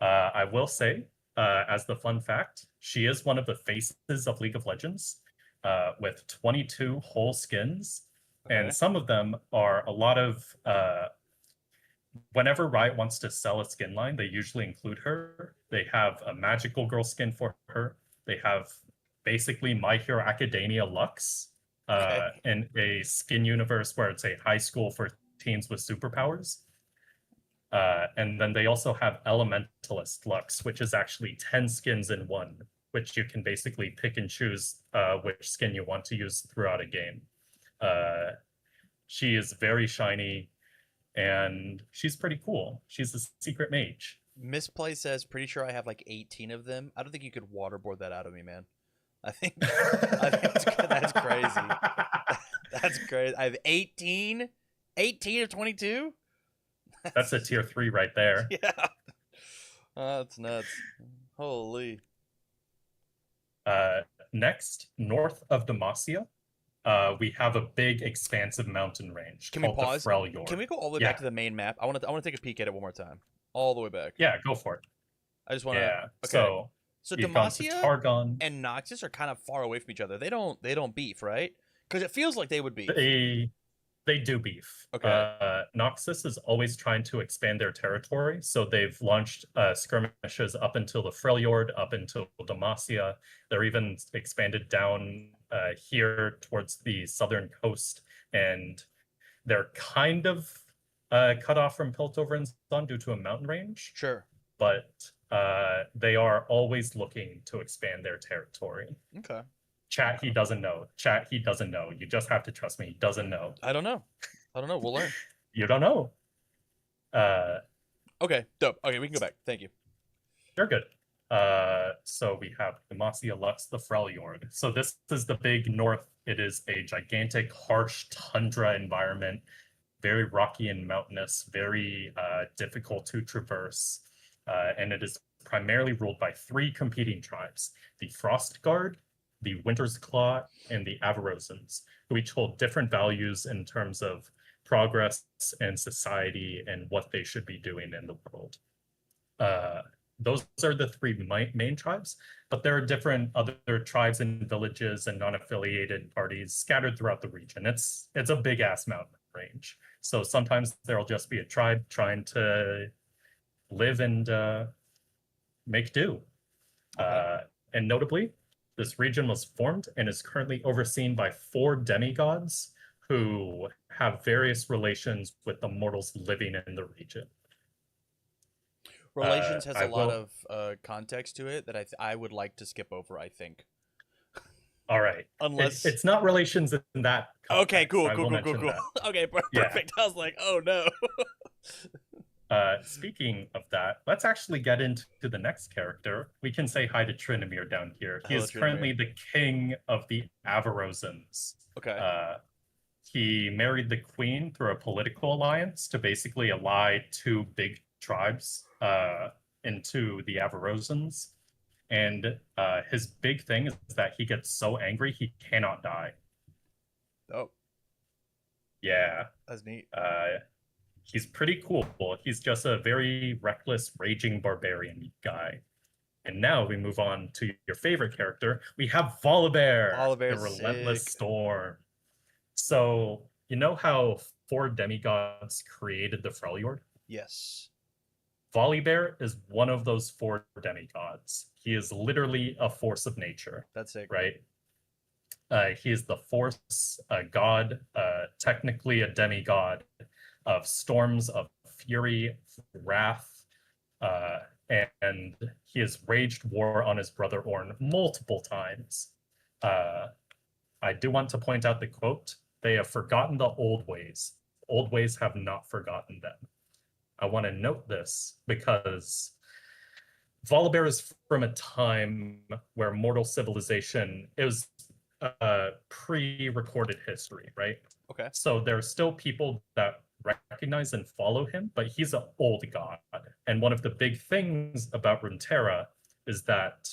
I will say, as the fun fact, she is one of the faces of League of Legends with 22 whole skins. Okay. And some of them are a lot of... whenever Riot wants to sell a skin line, they usually include her. They have a magical girl skin for her. They have basically My Hero Academia Lux in a skin universe where it's a high school for teens with superpowers. And then they also have Elementalist Lux, which is actually 10 skins in one, which you can basically pick and choose which skin you want to use throughout a game. She is very shiny. and she's pretty cool. She's a secret mage. Misplay says, pretty sure I have like 18 of them. I don't think you could waterboard that out of me, man. I think that's crazy. That's crazy. I have 18? 18 of 22? That's a tier 3 right there. Yeah. That's nuts. Holy. Next, north of Demacia, we have a big, expansive mountain range Can we called pause? the Freljord. Can we go all the way Yeah. back to the main map? I want to take a peek at it one more time. All the way back. Yeah, go for it. I just want to. Yeah. Okay. So you've gone to Demacia Targon. and Noxus are kind of far away from each other. They don't beef, right? Because it feels like they would beef. They do beef. Okay. Noxus is always trying to expand their territory, so they've launched skirmishes up until the Freljord, up until Demacia. They're even expanded down here towards the southern coast, and they're kind of cut off from Piltover and Sun due to a mountain range. Sure. But they are always looking to expand their territory. Okay. Chat, he doesn't know. Chat, he doesn't know. You just have to trust me. He doesn't know. I don't know. We'll learn. You don't know. Okay, dope. Okay, we can go back. Thank you. You're good. So we have Demacia, Lux, the Freljord. So this is the big north. It is a gigantic, harsh tundra environment, very rocky and mountainous, very difficult to traverse. And it is primarily ruled by 3 competing tribes: the Frost Guard, the Winter's Claw, and the Avarosans, who each hold different values in terms of progress and society and what they should be doing in the world. Those are the 3 main tribes, but there are different other tribes and villages and non-affiliated parties scattered throughout the region. It's a big-ass mountain range. So sometimes there'll just be a tribe trying to live and make do. Okay. And notably, this region was formed and is currently overseen by 4 demigods who have various relations with the mortals living in the region. Relations has a lot of context to it that I would like to skip over, I think. All right. Unless it's not relations in that context. Okay, cool. That. Okay, perfect. Yeah. I was like, oh no. Speaking of that, let's actually get into the next character. We can say hi to Trinimir down here. He Hello, is currently the king of the Avarosans. Okay. He married the queen through a political alliance to basically ally 2 big tribes into the Avarosans. And his big thing is that he gets so angry he cannot die. Oh. Yeah. That's neat. He's pretty cool. He's just a very reckless, raging barbarian guy. And now we move on to your favorite character. We have Volibear, the Relentless Storm. So, you know how 4 demigods created the Freljord? Yes. Volibear is one of those 4 demigods. He is literally a force of nature. That's sick. Right? He is the force, a god, technically a demigod of storms, of fury, wrath, and he has waged war on his brother Orn multiple times. I do want to point out the quote: "They have forgotten the old ways. Old ways have not forgotten them." I want to note this because Volibear is from a time where mortal civilization is pre-recorded history, right? Okay. So there are still people that recognize and follow him, but he's an old god. And one of the big things about Runeterra is that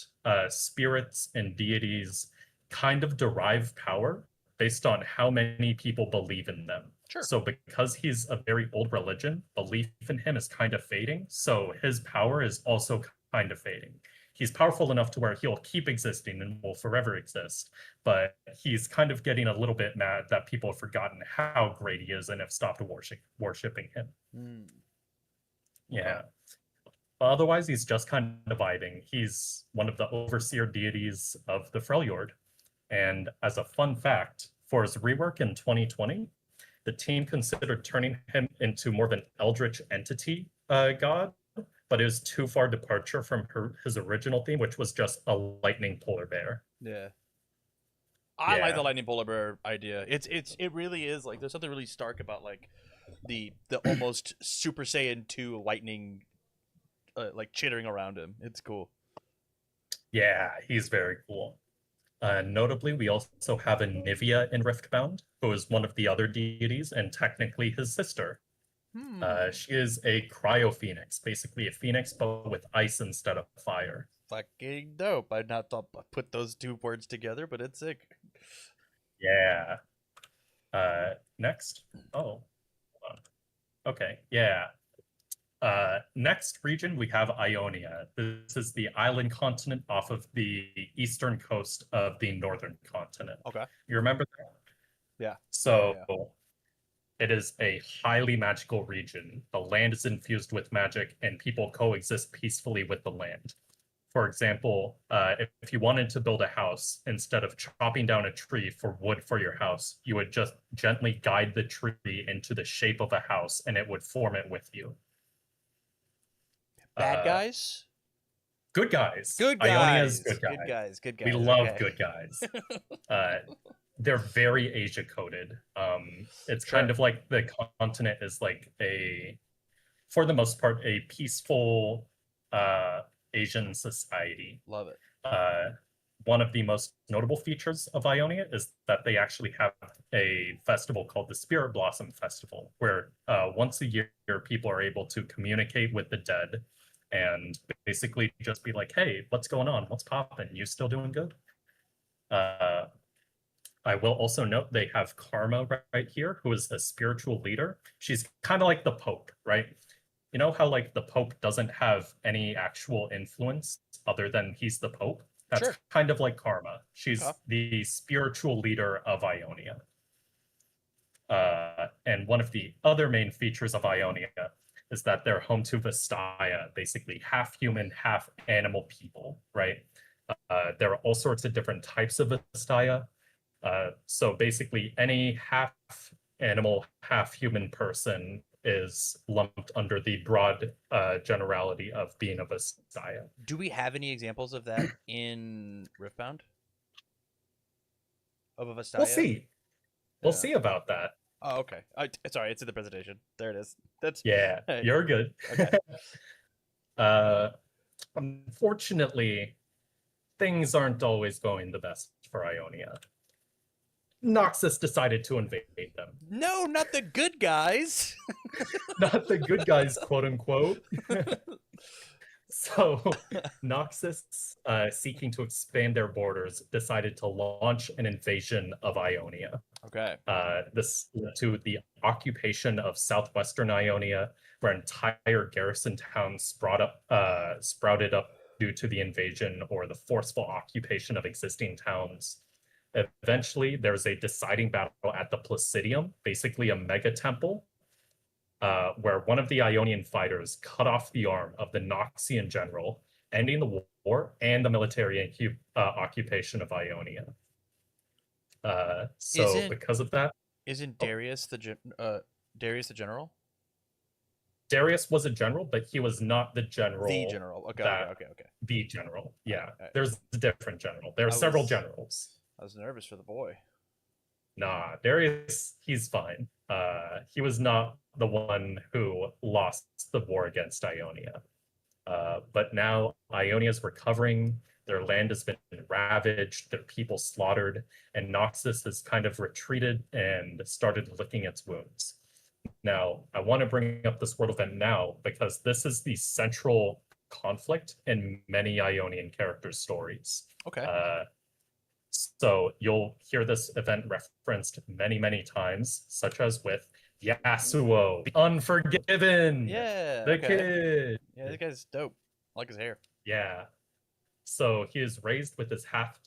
spirits and deities kind of derive power based on how many people believe in them. Sure. So because he's a very old religion, belief in him is kind of fading. So his power is also kind of fading. He's powerful enough to where he'll keep existing and will forever exist, but he's kind of getting a little bit mad that people have forgotten how great he is and have stopped worshipping him. Yeah. Otherwise, he's just kind of vibing. He's one of the overseer deities of the Freljord. And as a fun fact, for his rework in 2020, the team considered turning him into more of an eldritch entity god, but it was too far departure from his original theme, which was just a lightning polar bear. Yeah. I like the Yeah. lightning polar bear idea. It really is like there's something really stark about like the almost Super Saiyan 2 lightning like chittering around him. It's cool. Yeah, he's very cool. Notably, we also have a Nivea in Riftbound, who is one of the other deities and technically his sister. Hmm. She is a cryo phoenix, basically a phoenix but with ice instead of fire. Fucking dope. I'd not thought put those two words together, but it's sick. Yeah. Next. Oh, hold on. Okay. Yeah. Next region, we have Ionia. This is the island continent off of the eastern coast of the northern continent. Okay. You remember that? Yeah. So Yeah. it is a highly magical region. The land is infused with magic, and people coexist peacefully with the land. For example, if you wanted to build a house, instead of chopping down a tree for wood for your house, you would just gently guide the tree into the shape of a house, and it would form it with you. Bad Uh, guys? Good guys. Good Ionia's guys. good Good guys. guys. Good We guys. love Okay. good guys. Uh, they're very Asia coded. It's kind Sure. of like the continent is like for the most part, a peaceful Asian society. Love it. Uh, One of the most notable features of Ionia is that they actually have a festival called the Spirit Blossom Festival, where once a year people are able to communicate with the dead and basically just be like, "Hey, what's going on? What's popping? You still doing good?" Uh, I will also note they have Karma right here, who is a spiritual leader. She's kind of like the Pope, right? You know how like the Pope doesn't have any actual influence other than he's the Pope? That's Sure. kind of like Karma. Okay. She's the spiritual leader of Ionia. And one of the other main features of Ionia is that they're home to Vastaya, basically half human, half animal people, right? There are all sorts of different types of Vastaya. So basically, any half animal, half human person is lumped under the broad generality of being a Vastaya. Do we have any examples of that in Riftbound? Of a We'll Vastaya? see. We'll Yeah. see about that. Oh, okay. Sorry, it's in the presentation. There it is. That's Yeah, hey. you're good. Okay. uh, Unfortunately, things aren't always going the best for Ionia. Noxus decided to invade them. No, not the good guys. Not the good guys, quote unquote. So Noxus, seeking to expand their borders, decided to launch an invasion of Ionia. Okay. This led to the occupation of southwestern Ionia, where entire garrison towns sprouted up due to the invasion or the forceful occupation of existing towns. Eventually, there was a deciding battle at the Placidium, basically a mega temple, where one of the Ionian fighters cut off the arm of the Noxian general, ending the war and the military occupation of Ionia. So Isn't because of that, isn't oh, Darius the general? Darius was a general, but he was not the The general general. Okay. Okay. that Okay. Okay. the general. Yeah, All right. there's a different general. There are I several was generals. I was nervous for the boy. Nah, Darius, he's fine. He was not the one who lost the war against Ionia. But now Ionia is recovering. Their land has been ravaged, their people slaughtered, and Noxus has kind of retreated and started licking its wounds. Now, I want to bring up this world event now because this is the central conflict in many Ionian characters' stories. Okay. So you'll hear this event referenced many, many times, such as with Yasuo, the Unforgiven, Yeah. the Okay. kid. Yeah, this guy's dope. I like his hair. Yeah. So he is raised with his half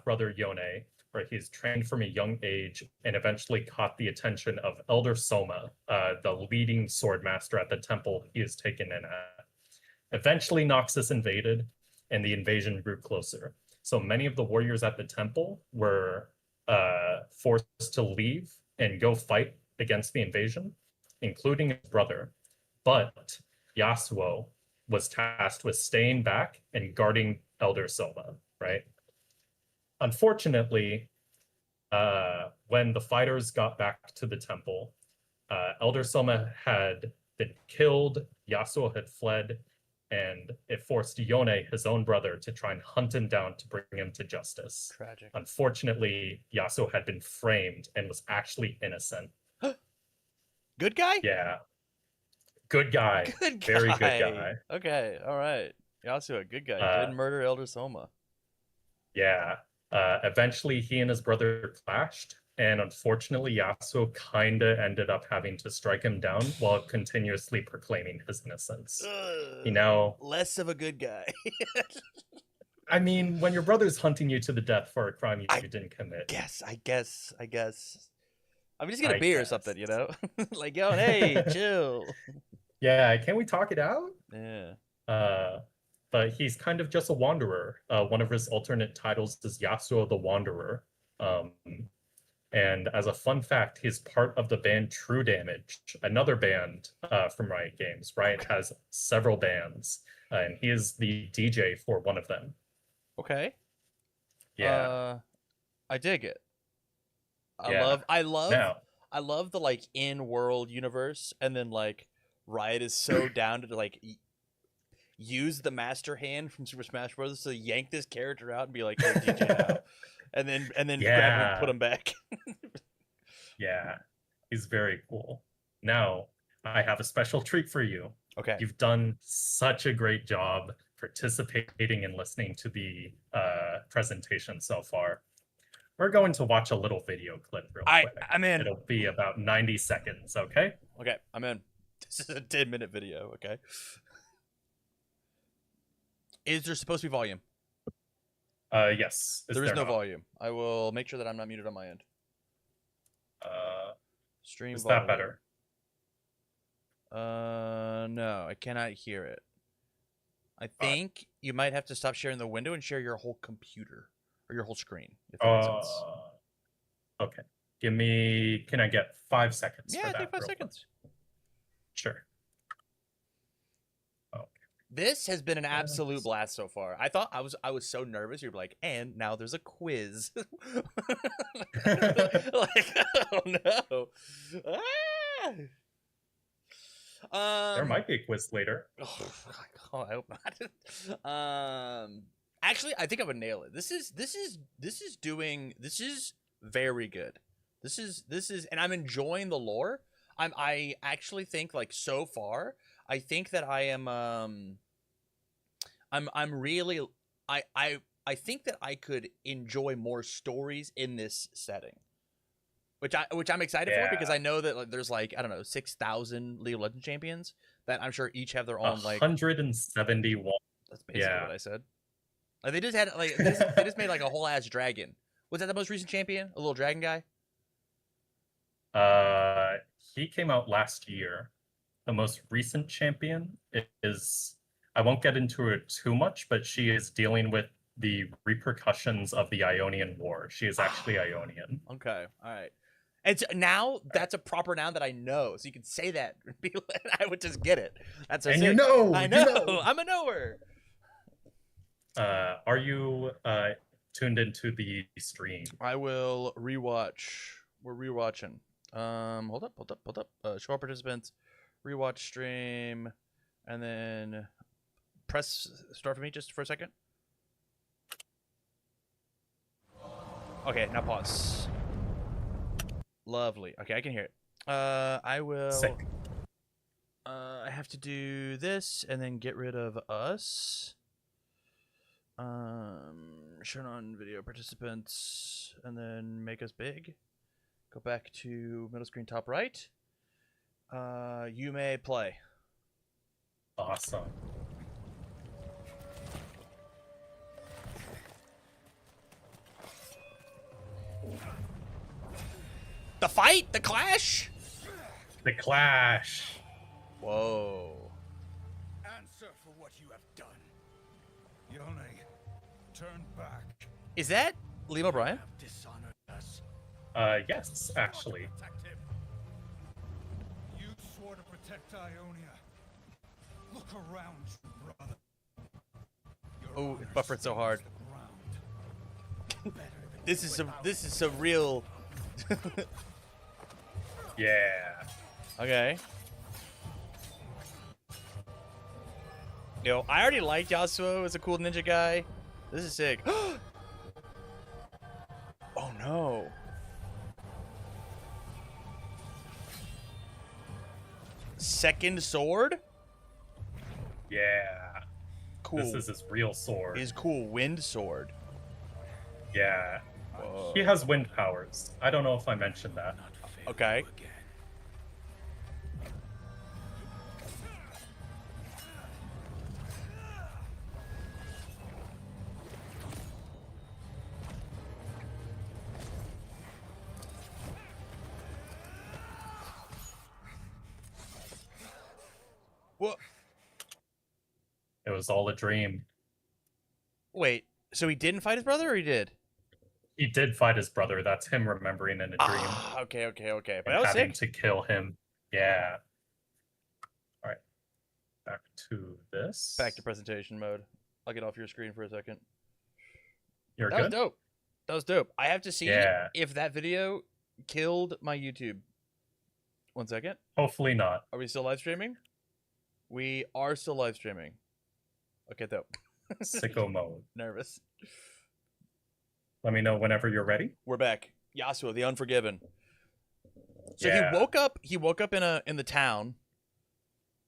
brother Yone, where he's trained from a young age and eventually caught the attention of Elder Soma, the leading sword master at the temple he is taken in at. Eventually, Noxus invaded, and the invasion grew closer. So many of the warriors at the temple were forced to leave and go fight against the invasion, including his brother. But Yasuo was tasked with staying back and guarding Elder Soma, right? Unfortunately, when the fighters got back to the temple, Elder Soma had been killed, Yasuo had fled, and it forced Yone, his own brother, to try and hunt him down to bring him to justice. Tragic. Unfortunately, Yasuo had been framed and was actually innocent. Good guy? Yeah. Good guy. Good guy. Very good guy. Okay, all right. Yasuo, good guy. Didn't murder Elder Soma. Yeah. Eventually, he and his brother clashed, and unfortunately, Yasuo kinda ended up having to strike him down while continuously proclaiming his innocence. Less of a good guy. I mean, when your brother's hunting you to the death for a crime you didn't commit. I guess. I'm just get a beer or something, you know? Like, yo, hey, chill. Yeah, can we talk it out? Yeah. But he's kind of just a wanderer. One of his alternate titles is Yasuo the Wanderer. And as a fun fact, he's part of the band True Damage, another band from Riot Games. Riot has several bands, and he is the DJ for one of them. Okay. Yeah. I dig it. Yeah. I love the like in-world universe, and then like Riot is so down to like use the master hand from Super Smash Bros. To yank this character out and be like, hey, DJ now. and then grab him and put him back. Yeah, he's very cool. Now, I have a special treat for you. Okay. You've done such a great job participating and listening to the presentation so far. We're going to watch a little video clip real quick. I'm in. It'll be about 90 seconds, okay? Okay, I'm in. This is a 10-minute video, okay? Is there supposed to be volume? Yes. There is no volume. I will make sure that I'm not muted on my end. Stream is volume. that better? No, I cannot hear it. I think you might have to stop sharing the window and share your whole computer or your whole screen. If that makes sense. Okay. Can I get 5 seconds? Yeah, for that take 5 real seconds. Quick? Sure. This has been an absolute blast so far. I was so nervous. You're like, and now there's a quiz. Like, oh no. There might be a quiz later. Oh, I hope not. Actually, I think I would nail it. This is very good. This is, and I'm enjoying the lore. I actually think like so far, I think that I am I'm really I think that I could enjoy more stories in this setting. Which I'm excited for because I know that like, there's like, I don't know, 6,000 League of Legends champions that I'm sure each have their own 171. That's basically what I said. Like, they just had like they just made like a whole ass dragon. Was that the most recent champion? A little dragon guy? He came out last year. The most recent champion is, I won't get into it too much, but she is dealing with the repercussions of the Ionian War. She is actually Ionian. Okay, all right. And so now that's a proper noun that I know, so you can say that. I would just get it. That's and sick. you know, I know. I'm a knower. Are you tuned into the stream? I will rewatch. We're rewatching. Hold up. Show our participants. Rewatch stream, and then press start for me just for a second. Okay, now pause. Lovely. Okay, I can hear it. I will. Sick. I have to do this and then get rid of us. Turn on video participants and then make us big. Go back to middle screen top right. You may play. Awesome. The fight? The clash? The clash. Whoa. Answer for what you have done. Yone, turn back. Is that Liam O'Brien? Have dishonored us. Yes, actually. Protect him. You swore to protect Ionia. Look around you, brother. Your Oh, honor buffered so stains hard. the ground. Better than This is some real. Yeah. Okay. Yo, I already liked Yasuo as a cool ninja guy. This is sick. Oh no. Second sword? Yeah. Cool. This is his real sword. His cool wind sword. Yeah. Whoa. He has wind powers. I don't know if I mentioned that. Okay. What? It was all a dream. Wait, so he didn't fight his brother, or he did? He did fight his brother. That's him remembering in a dream Ah, okay. But and that was having sick. to kill him. Yeah. All right. Back to this. Back to presentation mode. I'll get off your screen for a second. You're That good? was dope. That was dope. I have to see Yeah. if that video killed my YouTube. 1 second. Hopefully not. Are we still live streaming? We are still live streaming. Okay, dope. Sicko mode. Nervous. Let me know whenever you're ready. We're back. Yasuo, the Unforgiven. So Yeah. he woke up. He woke up in the town.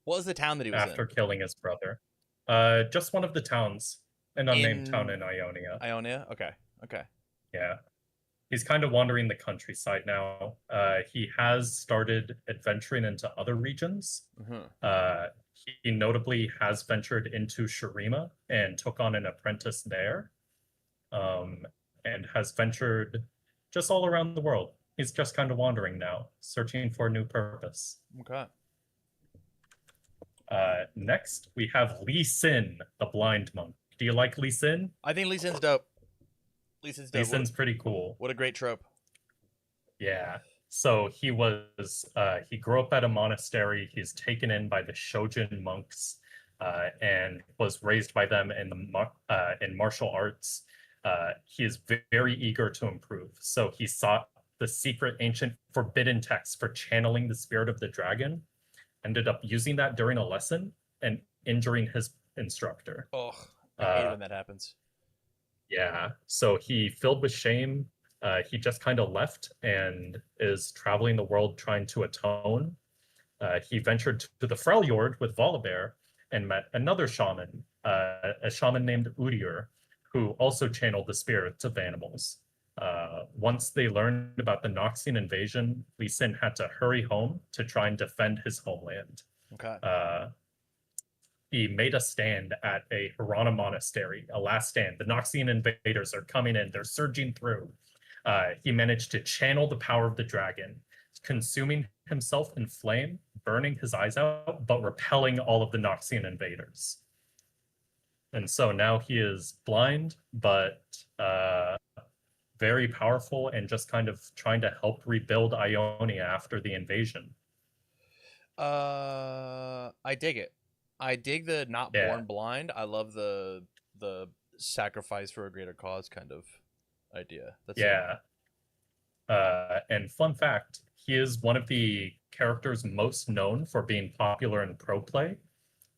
What was the town that he was After in? killing his brother. Just one of the towns. An unnamed town in Ionia. Ionia? Okay. Yeah. He's kind of wandering the countryside now. He has started adventuring into other regions. Mm-hmm. He notably has ventured into Shurima and took on an apprentice there. And has ventured just all around the world. He's just kind of wandering now, searching for a new purpose. Okay. Next, we have Lee Sin, the blind monk. Do you like Lee Sin? I think Lee Sin's dope. Lee Sin's pretty cool. What a great trope. Yeah. So he grew up at a monastery. He's taken in by the Shojin monks and was raised by them in martial arts. He is very eager to improve. So he sought the secret ancient forbidden text for channeling the spirit of the dragon, ended up using that during a lesson and injuring his instructor. Oh, I hate it when that happens. Yeah. So he, filled with shame, he just kind of left and is traveling the world trying to atone. He ventured to the Freljord with Volibear and met another shaman, a shaman named Udir, who also channeled the spirits of animals. Once they learned about the Noxian invasion, Lee Sin had to hurry home to try and defend his homeland. Okay. He made a stand at a Hirana monastery, a last stand. The Noxian invaders are coming in, they're surging through. He managed to channel the power of the dragon, consuming himself in flame, burning his eyes out, but repelling all of the Noxian invaders. And so now he is blind, but very powerful and just kind of trying to help rebuild Ionia after the invasion. I dig it. I dig the not born blind. I love the sacrifice for a greater cause kind of idea. That's And fun fact, he is one of the characters most known for being popular in pro play.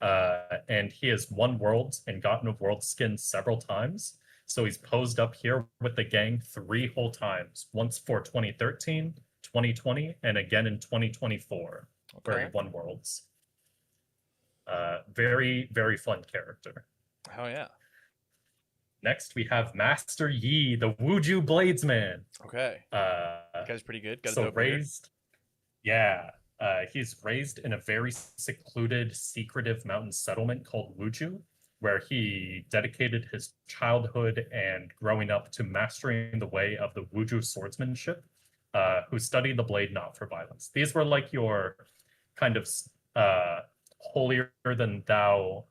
And he has won worlds and gotten a world skin several times. So he's posed up here with the gang 3 whole times. Once for 2013, 2020, and again in 2024, where he won worlds. Very, very fun character. Oh yeah. Next, we have Master Yi, the Wuju Bladesman. Okay. That guy's pretty good. Got so raised. Yeah. He's raised in a very secluded, secretive mountain settlement called Wuju, where he dedicated his childhood and growing up to mastering the way of the Wuju swordsmanship, who studied the blade not for violence. These were like your kind of holier than thou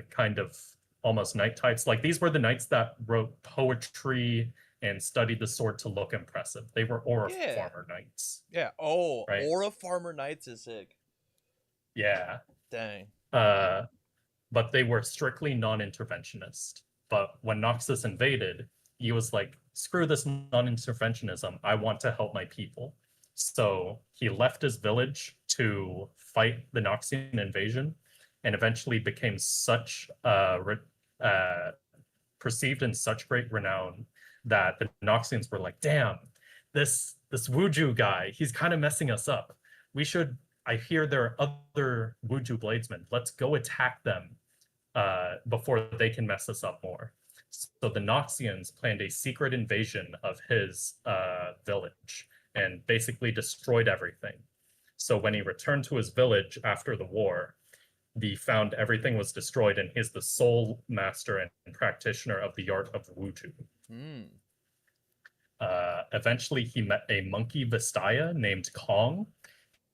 kind of almost knight types. Like these were the knights that wrote poetry and studied the sword to look impressive. They were aura farmer knights. Yeah. Oh, right? Aura farmer knights is sick. Yeah. Dang. But they were strictly non-interventionist. But when Noxus invaded, he was like, screw this non-interventionism. I want to help my people. So he left his village to fight the Noxian invasion, and eventually became such perceived in such great renown that the Noxians were like, damn, this Wuju guy, he's kind of messing us up. We should, I hear there are other Wuju bladesmen. Let's go attack them before they can mess us up more. So the Noxians planned a secret invasion of his village and basically destroyed everything. So when he returned to his village after the war, he found everything was destroyed, and he's the sole master and practitioner of the art of Wuju. Mm. Eventually, he met a monkey Vistaya named Kong,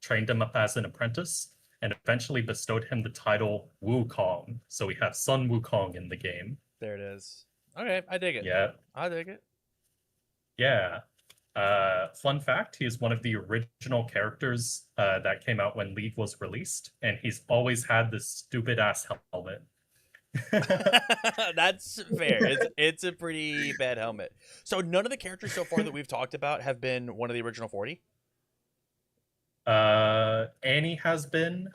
trained him up as an apprentice, and eventually bestowed him the title Wukong. So we have Sun Wukong in the game. There it is. Okay, I dig it. Yeah. I dig it. Yeah. Fun fact, he's one of the original characters that came out when League was released, and he's always had this stupid ass helmet. That's fair. It's a pretty bad helmet. So none of the characters so far that we've talked about have been one of the original 40? Annie has been.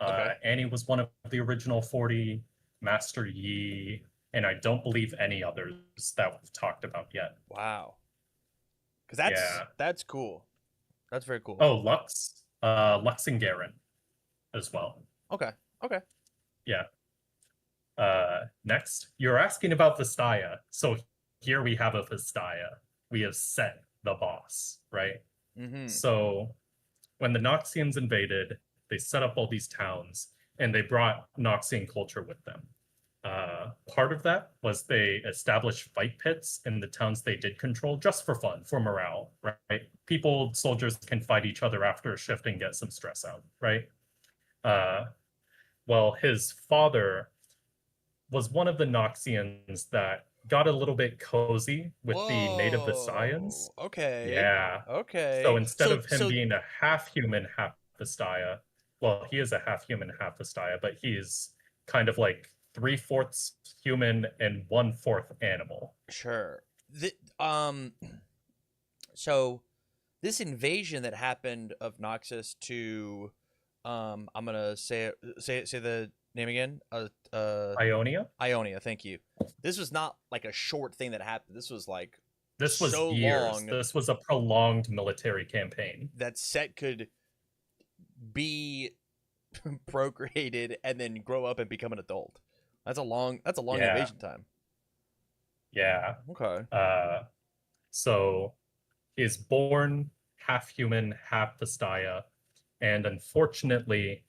Okay. Annie was one of the original 40, Master Yi, and I don't believe any others that we've talked about yet. Wow. Because that's cool. That's very cool. Oh, Lux and Garen as well. Okay. Okay. Yeah. Next, you're asking about Vistaya. So here we have a Vistaya. We have Set, the boss, right? Mm-hmm. So when the Noxians invaded, they set up all these towns, and they brought Noxian culture with them. Part of that was they established fight pits in the towns they did control just for fun, for morale, right? Soldiers can fight each other after a shift and get some stress out, right? Well, his father was one of the Noxians that got a little bit cozy with the native Vistayans. Okay. Yeah. Okay. So instead of him being a half human, half Vistaya, well, he is a half human, half Vistaya, but he's kind of like 3/4 human and 1/4 animal. Sure. So this invasion that happened of Noxus to, I'm gonna say the name again. Ionia. Ionia. Thank you. This was not like a short thing that happened. This was like This was so years. long This was a prolonged military campaign. that Set could be procreated and then grow up and become an adult. That's a long invasion time. Yeah. Okay. So he's born half human, half Vistaya, and unfortunately,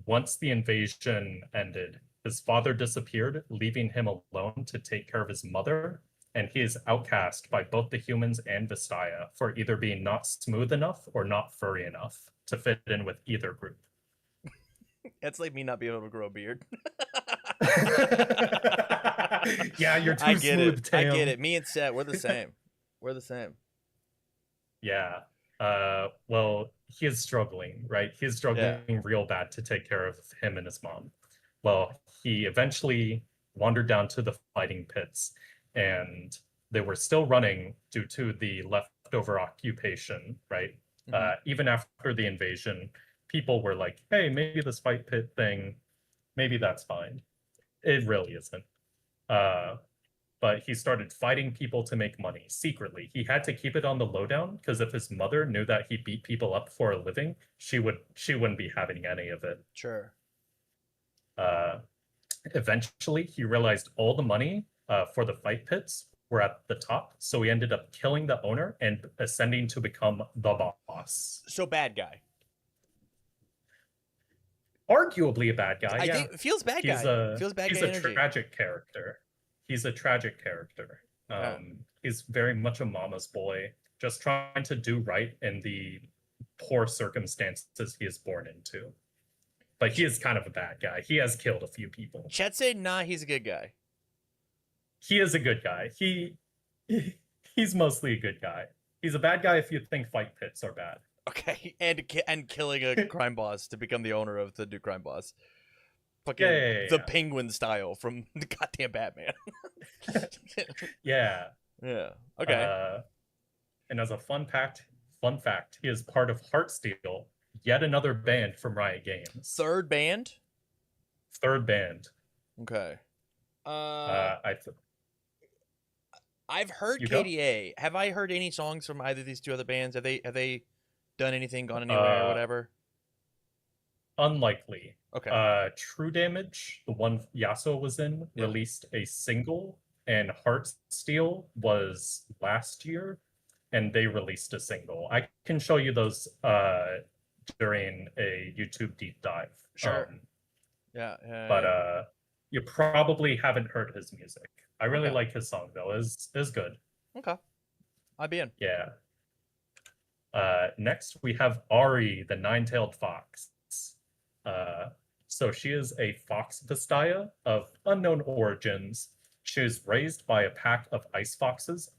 once the invasion ended, his father disappeared, leaving him alone to take care of his mother, and he is outcast by both the humans and Vistaya for either being not smooth enough or not furry enough to fit in with either group. It's like me not being able to grow a beard. Yeah, you're too I get smooth, it. Tam. I get it. Me and Set, we're the same. We're the same. Yeah. Well, he is struggling, right? He's struggling real bad to take care of him and his mom. Well, he eventually wandered down to the fighting pits, and they were still running due to the leftover occupation, right? Mhm. Even after the invasion, people were like, hey, maybe this fight pit thing, maybe that's fine. It really isn't. But he started fighting people to make money secretly. He had to keep it on the lowdown because if his mother knew that he beat people up for a living, she wouldn't be having any of it. Sure. Eventually, he realized all the money for the fight pits were at the top, so he ended up killing the owner and ascending to become the boss. So bad guy. Arguably a bad guy. I Yeah, think it feels bad he's guy. Feels bad he's guy a energy. tragic character. He's a tragic character. Yeah. He's very much a mama's boy, just trying to do right in the poor circumstances he is born into. But he is kind of a bad guy. He has killed a few people. Chet said, nah, he's a good guy. He is a good guy. He's mostly a good guy. He's a bad guy if you think fight pits are bad. Okay, and killing a crime boss to become the owner of the new crime boss. Fucking Yeah. the Penguin style from the goddamn Batman. Yeah. Yeah. Okay. And as a fun fact, he is part of Heartsteel, yet another band from Riot Games. Third band. Third band. Okay. I I've heard You go. KDA. Have I heard any songs from either of these two other bands? Have they done anything, gone anywhere, or Uh, whatever? Unlikely. Okay. True Damage, the one Yasuo was in, Yeah. released a single, and Heartsteel was last year, and they released a single. I can show you those during a YouTube deep dive. Sure. Yeah. Yeah. But yeah. you probably haven't heard his music. I really Okay. like his song though. Is good. Okay. I'd be in. Yeah. Next we have Ari, the nine-tailed fox. So she is a fox Vistaya of unknown origins. She was raised by a pack of ice foxes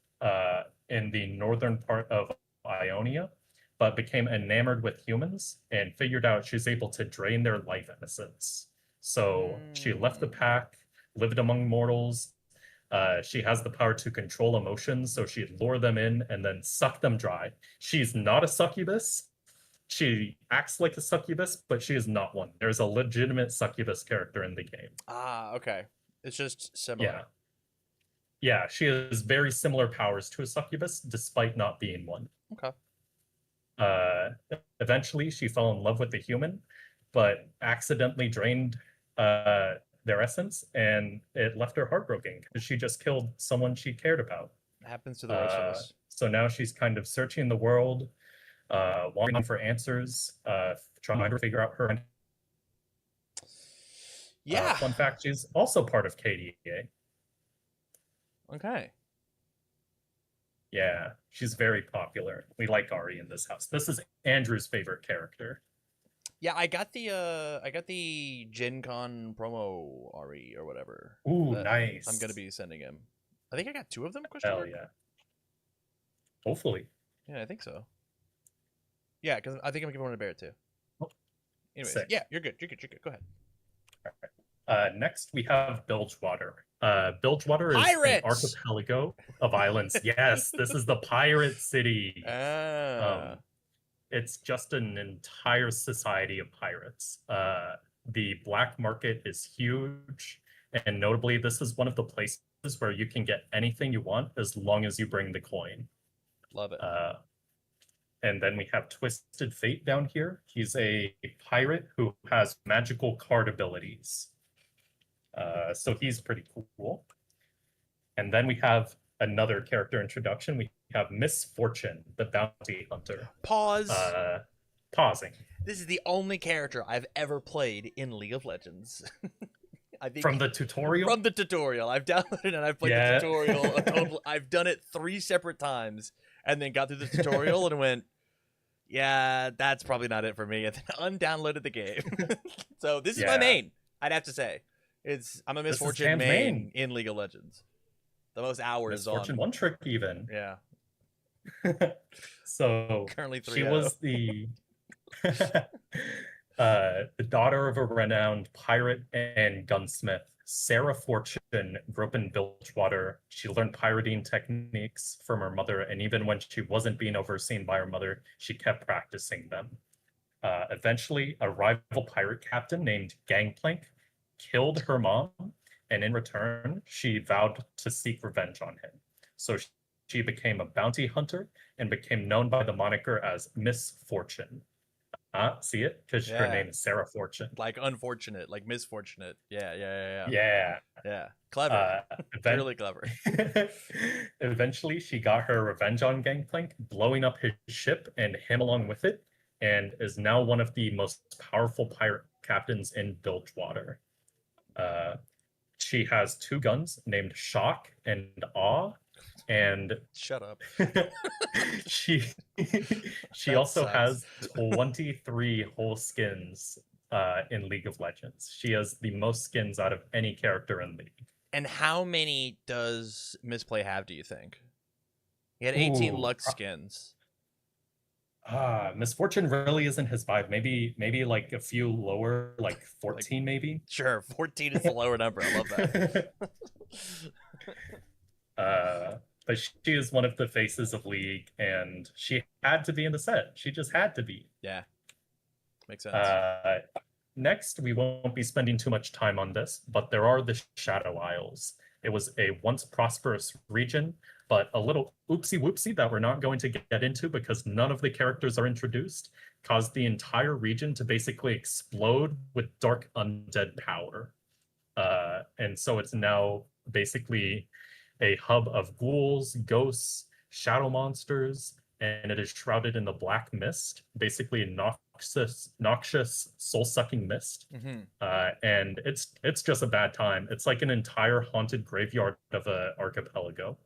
in the northern part of Ionia, but became enamored with humans and figured out she's able to drain their life essence. So she left the pack, lived among mortals. She has the power to control emotions, so she'd lure them in and then suck them dry. She's not a succubus. She acts like a succubus, but she is not one. There's a legitimate succubus character in the game. Ah, okay. It's just similar. Yeah. Yeah, she has very similar powers to a succubus, despite not being one. Okay. Eventually, she fell in love with the human, but accidentally drained their essence, and it left her heartbroken because she just killed someone she cared about. Happens to the rest of us. So now she's kind of searching the world, wanting for answers, trying to figure out her. Yeah. Fun fact: she's also part of KDA. Okay. Yeah, she's very popular. We like Ari in this house. This is Andrew's favorite character. Yeah, I got the Gen Con promo Ari or whatever. Ooh, nice. I'm gonna be sending him. I think I got 2 of them. Question Hell mark? yeah. Hopefully. Yeah, I think so. Yeah, because I think I'm giving one to Bear too. Oh, anyways, sick. yeah, you're good. You're good. Go ahead. Next, we have Bilgewater. Bilgewater is Pirates! an archipelago of islands. Yes, this is the pirate city. It's just an entire society of pirates. The black market is huge, and notably, this is one of the places where you can get anything you want as long as you bring the coin. Love it. And then we have Twisted Fate down here. He's a pirate who has magical card abilities. So he's pretty cool. And then we have another character introduction. We have Misfortune, the bounty hunter. Pause. Pausing. This is the only character I've ever played in League of Legends. I think From the tutorial? From the tutorial. I've downloaded and I've played the tutorial. I've done it 3 separate times and then got through the tutorial and went, yeah, that's probably not it for me. And then undownloaded the game. So this is my main, I'd have to say. I'm a Misfortune main in League of Legends. The most hours Misfortune on. 1-trick even. Yeah. So currently 3-0. She was the the daughter of a renowned pirate and gunsmith. Sarah Fortune grew up in Bilgewater. She learned pirating techniques from her mother, and even when she wasn't being overseen by her mother, she kept practicing them. Eventually, a rival pirate captain named Gangplank killed her mom, and in return, she vowed to seek revenge on him. So she became a bounty hunter and became known by the moniker as Misfortune. See it? Because her name is Sarah Fortune. Like unfortunate, like misfortunate. Yeah. Yeah. Clever. Really clever. Eventually, she got her revenge on Gangplank, blowing up his ship and him along with it, and is now one of the most powerful pirate captains in Bilgewater. She has 2 guns named Shock and Awe, and shut up. she also has 23 whole skins in League of Legends. She has the most skins out of any character in League. And how many does Misplay have, do you think? He had 18 Lux skins. Misfortune really isn't his vibe. Maybe like a few lower, like 14 maybe. Sure, 14 is the lower number. I love that. but she is one of the faces of League, and she had to be in the set. She just had to be. Yeah, makes sense. Next, we won't be spending too much time on this, but there are the Shadow Isles. It was a once prosperous region, but a little oopsie whoopsie that we're not going to get into because none of the characters are introduced, caused the entire region to basically explode with dark undead power. And so it's now basically a hub of ghouls, ghosts, shadow monsters, and it is shrouded in the black mist, basically noxious soul-sucking mist. And it's just a bad time. It's like an entire haunted graveyard of a archipelago.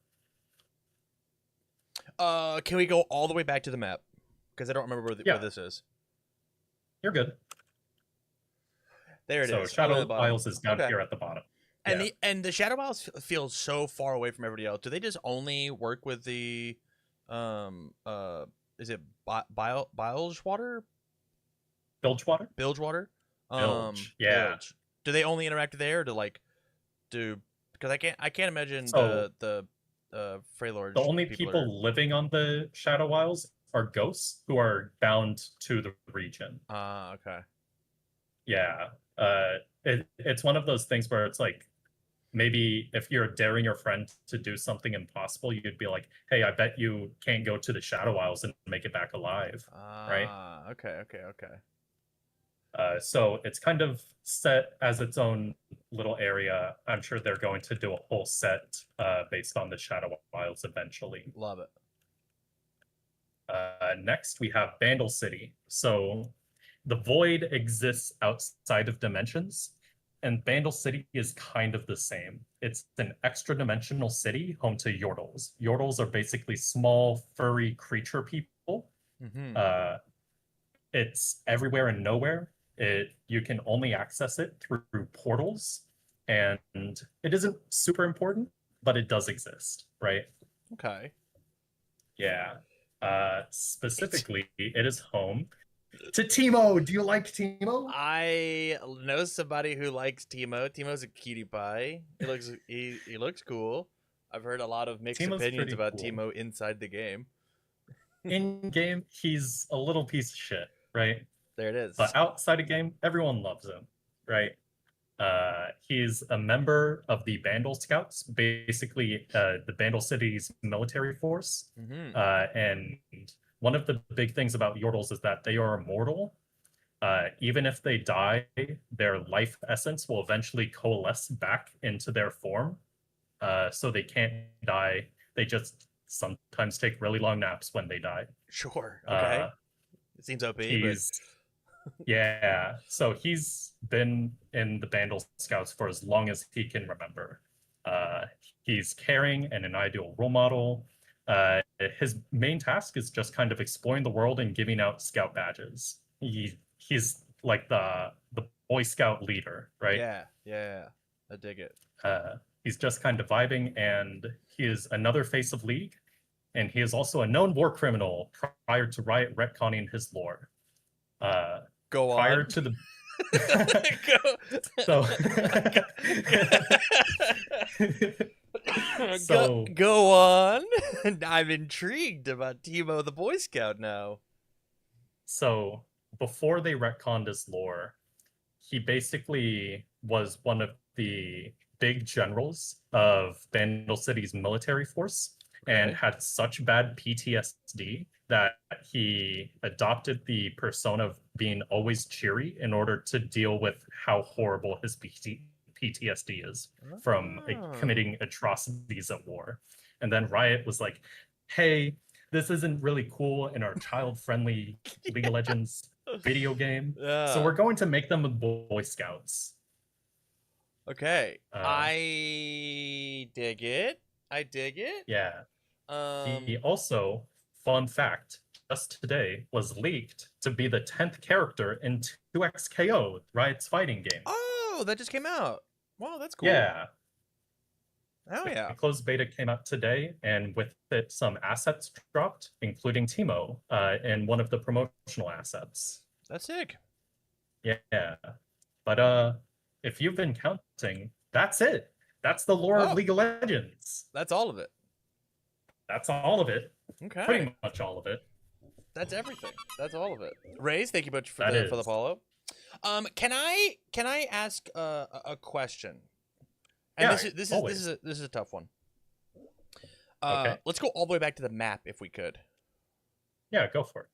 Can we go all the way back to the map? Because I don't remember where this is. You're good. There it so is. Shadow Isles is down here at the bottom. And the Shadow Isles feel so far away from everybody else. Do they just only work with the is it Bilgewater? Bilgewater? Bilgewater? Yeah. Bilge. Do they only interact there, or because I can't imagine So, the Freylords. The only people living on the Shadow Isles are ghosts who are bound to the region. Okay. Yeah. It's one of those things where it's like, maybe if you're daring your friend to do something impossible, you'd be like, hey, I bet you can't go to the Shadow Isles and make it back alive. Right? Okay. So it's kind of set as its own little area. I'm sure they're going to do a whole set based on the Shadow Isles eventually. Love it. Next, we have Bandle City. So the void exists outside of dimensions, and Bandle City is kind of the same. It's an extra-dimensional city home to Yordles. Yordles are basically small, furry creature people. It's everywhere and nowhere. You can only access it through portals, and it isn't super important, but it does exist, right? Okay. Yeah. Specifically, it is home to Teemo. Do you like Teemo? I know somebody who likes Teemo. Teemo's a cutie pie. He looks cool. I've heard a lot of mixed opinions about cool. Teemo inside the game. In game, he's a little piece of shit, right? There it is. But outside of game, everyone loves him, right? He's a member of the Bandle Scouts, basically the Bandle City's military force. And one of the big things about Yordles is that they are immortal. Even if they die, their life essence will eventually coalesce back into their form. So they can't die. They just sometimes take really long naps when they die. Sure. Okay. It seems OP. Yeah. So he's been in the Bandle Scouts for as long as he can remember. He's caring and an ideal role model. His main task is just kind of exploring the world and giving out scout badges. He's like the Boy Scout leader, right? Yeah. I dig it. He's just kind of vibing, and he is another face of League, and he is also a known war criminal prior to Riot retconning his lore. Go on. Prior to the go on. I'm intrigued about Teemo the Boy Scout now. So before they retconned his lore, he basically was one of the big generals of Bandle City's military force, and had such bad PTSD that he adopted the persona of being always cheery in order to deal with how horrible his PTSD is from committing atrocities at war. And then Riot was like, hey, this isn't really cool in our child-friendly League of Legends video game. So we're going to make them Boy Scouts. Okay. I dig it. Yeah. He also, fun fact, just today was leaked to be the 10th character in 2XKO, Riot's fighting game. Oh, that just came out. Wow, that's cool. Yeah. Oh, yeah. The closed beta came out today, and with it, some assets dropped, including Teemo, and one of the promotional assets. That's sick. Yeah. But if you've been counting, that's it. That's the lore of League of Legends. That's all of it. That's all of it. Okay. Pretty much all of it. That's everything. That's all of it. Raise, thank you much for That the is. follow. Can I ask a question? And Yeah, this always. is a tough one. Okay. Let's go all the way back to the map if we could. Yeah, go for it.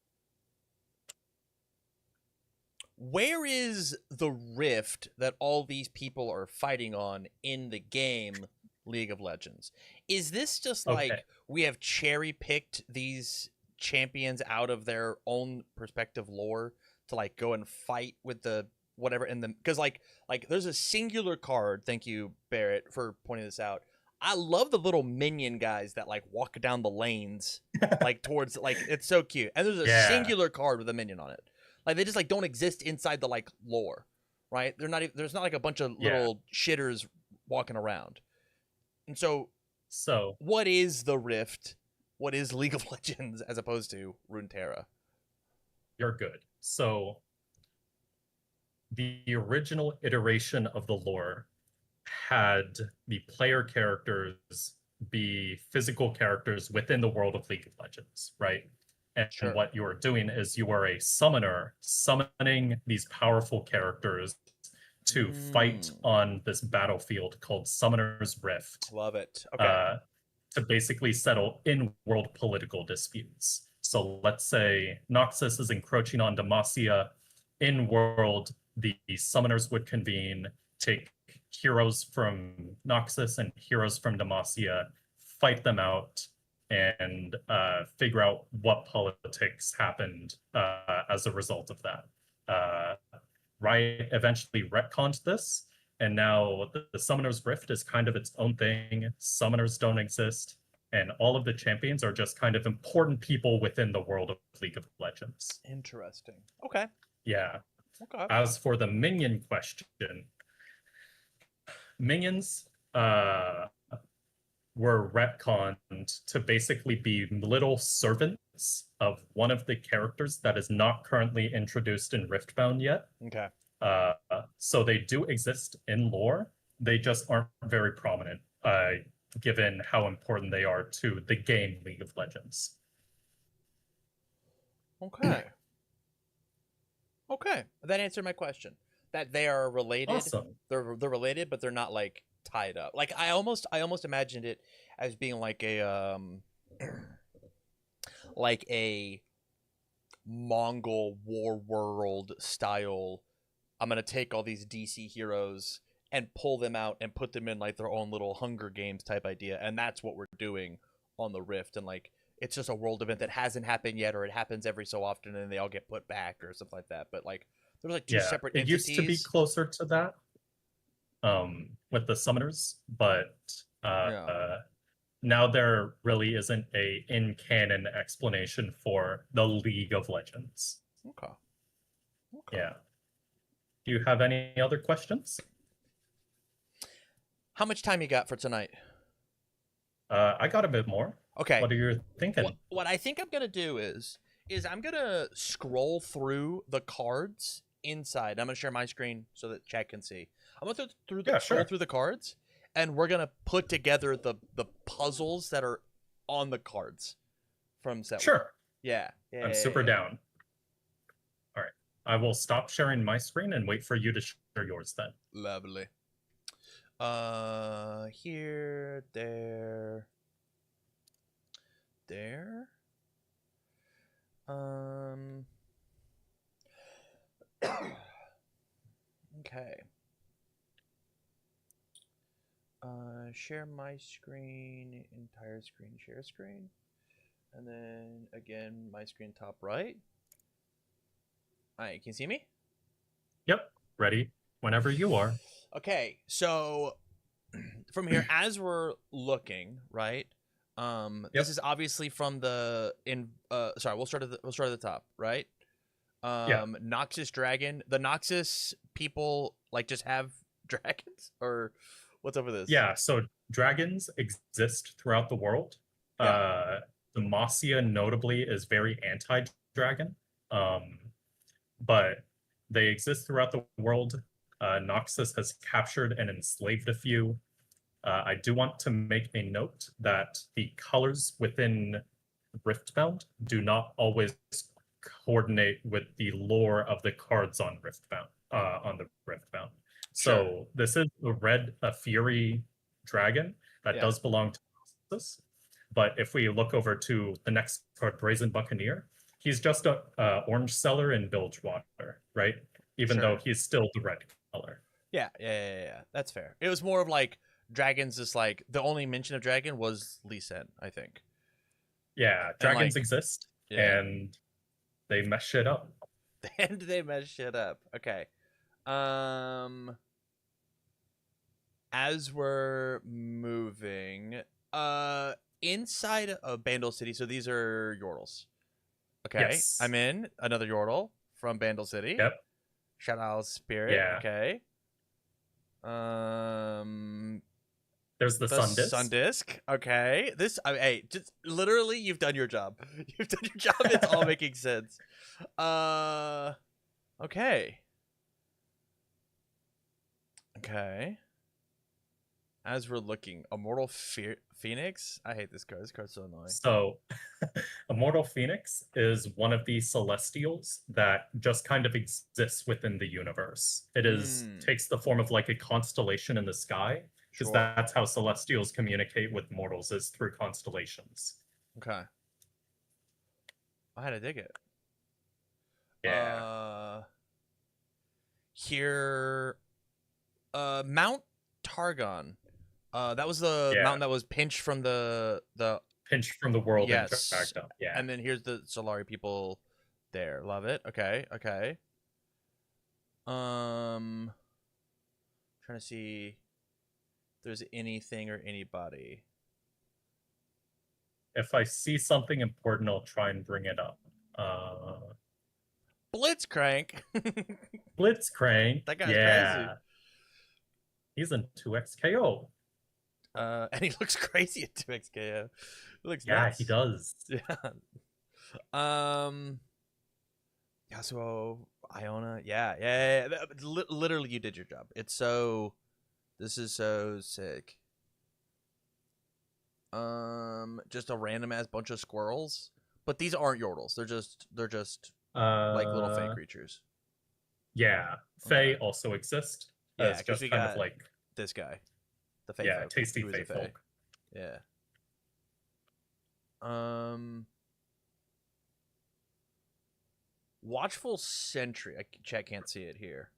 Where is the rift that all these people are fighting on in the game League of Legends? Is this just Okay. like we have cherry picked these champions out of their own perspective lore to like go and fight with the whatever in the because like there's a singular card. Thank you, Barrett, for pointing this out. I love the little minion guys that like walk down the lanes like towards like it's so cute. And there's a Yeah. singular card with a minion on it. Like they just like don't exist inside the like lore, right? They're not. There's not like a bunch of little shitters walking around. And so, what is the Rift? What is League of Legends as opposed to Runeterra? You're good. So, the original iteration of the lore had the player characters be physical characters within the world of League of Legends, right? And Sure. what you are doing is you are a summoner summoning these powerful characters to fight on this battlefield called Summoner's Rift. Love it. Okay. To basically settle in-world political disputes. So let's say Noxus is encroaching on Demacia. In-world, the summoners would convene, take heroes from Noxus and heroes from Demacia, fight them out, and figure out what politics happened as a result of that. Riot eventually retconned this, and now the Summoner's Rift is kind of its own thing. Summoners don't exist, and all of the champions are just kind of important people within the world of League of Legends. Interesting. Okay. Yeah. Okay. As for the minion question, minions were retconned to basically be little servants of one of the characters that is not currently introduced in Riftbound yet. Okay. So they do exist in lore. They just aren't very prominent, given how important they are to the game League of Legends. Okay. Okay. That answered my question. That they are related. Awesome. They're related, but they're not like tied up. Like I almost imagined it as being like a like a Mongol war world style. I'm gonna take all these DC heroes and pull them out and put them in like their own little Hunger Games type idea, and that's what we're doing on the Rift. And like it's just a world event that hasn't happened yet, or it happens every so often, and they all get put back or something like that. But like there's like two separate entities. It used to be closer to that with the summoners, but now there really isn't a in-canon explanation for the League of Legends. Okay. Yeah. Do you have any other questions? How much time you got for tonight? I got a bit more. Okay. What are you thinking? What I think I'm gonna do is I'm gonna scroll through the cards inside. I'm gonna share my screen so that chat can see. I'm gonna scroll through the cards, and we're gonna put together the puzzles that are on the cards from set. Sure. Yeah. I'm super down. All right. I will stop sharing my screen and wait for you to share yours then. Lovely. Here, there. Okay. Share my screen, entire screen, share screen. And then again, my screen top right. All right, can you see me? Yep. Ready whenever you are. Okay, so from here, as we're looking, right? This is obviously from the sorry, we'll start at the top, right? Noxus Dragon. The Noxus people like just have dragons, or what's up with this? Yeah, so dragons exist throughout the world. Demacia notably is very anti-dragon. But they exist throughout the world. Noxus has captured and enslaved a few. I do want to make a note that the colors within Riftbound do not always coordinate with the lore of the cards on the Riftbound. Sure. So this is a Fury dragon that Yeah. does belong to this. But if we look over to the next card, Brazen Buccaneer, he's just a orange seller in Bilgewater, right? Even Sure. though he's still the red color. Yeah. That's fair. It was more of like dragons. Just like the only mention of dragon was Lee Sin, I think. Yeah, dragons like, exist, yeah. and they mess shit up. And they mess shit up. Okay. As we're moving, inside of Bandle City. So these are Yordles. Okay. Yes. I'm in another Yordle from Bandle City. Yep. Shout out Spirit. Yeah. Okay. There's the sun disc. Sun disc. Okay. Hey, just literally, you've done your job. You've done your job. It's all making sense. Okay. Okay. As we're looking, Immortal Phoenix. I hate this card. This card's so annoying. So, Immortal Phoenix is one of these celestials that just kind of exists within the universe. It takes the form of like a constellation in the sky, because Sure. that's how celestials communicate with mortals, is through constellations. Okay. I had to dig it. Yeah. Here, Mount Targon. That was the mountain that was pinched from the Pinched from the world and yes. dragged up. Yeah. And then here's the Solari people there. Love it. Okay. Trying to see if there's anything or anybody. If I see something important, I'll try and bring it up. Blitzcrank. Blitzcrank. That guy's crazy. He's in 2XKO. And he looks crazy at 2XKO. He looks nuts. He does. Yeah. Yasuo, Iona. Yeah. Literally, you did your job. This is so sick. Just a random ass bunch of squirrels. But these aren't Yordles. They're just like little fey creatures. Yeah. Fey also exist. Yeah, it's just kind of like this guy. The Fey folk. tasty Fey folk. Yeah. Watchful Sentry. Chat can't see it here.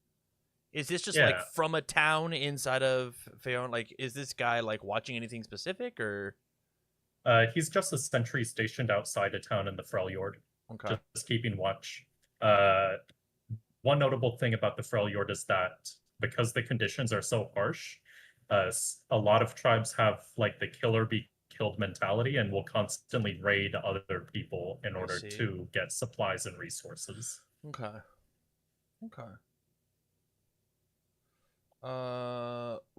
Is this just like from a town inside of Feon? Like, is this guy like watching anything specific, or? He's just a sentry stationed outside a town in the Freljord. Okay. Just keeping watch. One notable thing about the Freljord is that because the conditions are so harsh, a lot of tribes have like the killer be killed mentality and will constantly raid other people in order to get supplies and resources. Okay.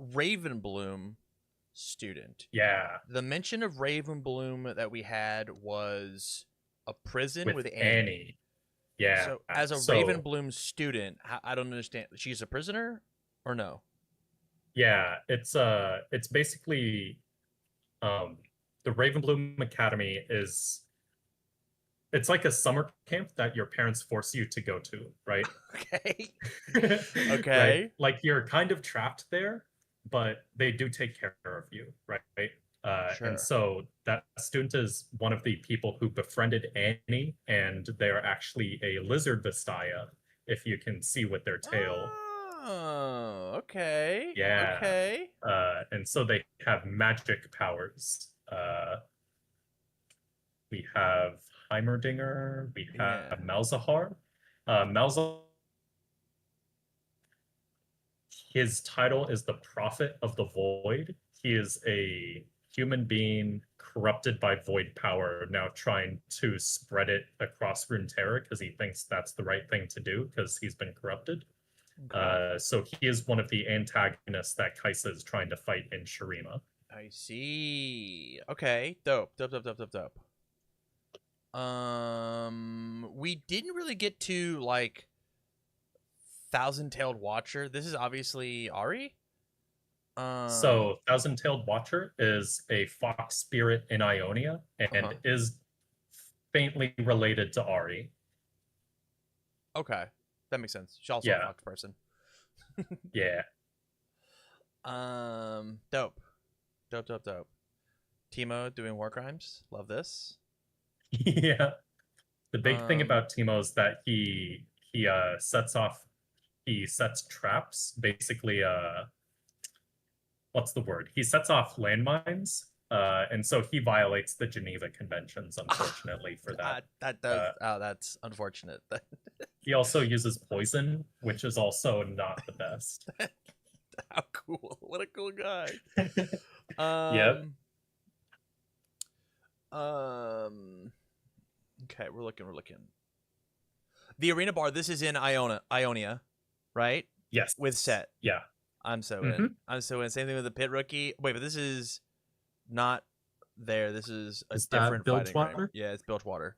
Ravenbloom student. Yeah. The mention of Ravenbloom that we had was a prison with Annie. Yeah. So as a Ravenbloom student, I don't understand. She's a prisoner or no? Yeah, it's basically the Ravenbloom Academy it's like a summer camp that your parents force you to go to, right? Okay. Right? Like you're kind of trapped there, but they do take care of you, right? Sure. And so that student is one of the people who befriended Annie, and they're actually a lizard Vastaya, if you can see with their tail. Oh, okay. Yeah. Okay. And so they have magic powers. We have Heimerdinger. We have Malzahar. Malzahar. His title is the Prophet of the Void. He is a human being corrupted by void power, now trying to spread it across Runeterra because he thinks that's the right thing to do because he's been corrupted. Okay. So he is one of the antagonists that Kaisa is trying to fight in Shurima. I see. Okay. Dope. We didn't really get to like Thousand-Tailed Watcher. This is obviously Ari. So Thousand-Tailed Watcher is a fox spirit in Ionia and Uh-huh. is faintly related to Ari. Okay, that makes sense. She's also a Yeah. fox person. Yeah. Dope. Dope. Timo doing war crimes. Love this. Yeah. The big thing Um, about Timo is that he sets traps, basically what's the word? He sets off landmines. And so he violates the Geneva Conventions, unfortunately, for that. that does. That's unfortunate. He also uses poison, which is also not the best. How cool! What a cool guy. Yep. Okay, we're looking. The arena bar. This is in Ionia, right? Yes. With Set. Yeah. I'm so in. Same thing with the pit rookie. Wait, but this is not there. This is a Is that different fighting ring. Bilgewater? Yeah, it's Bilgewater.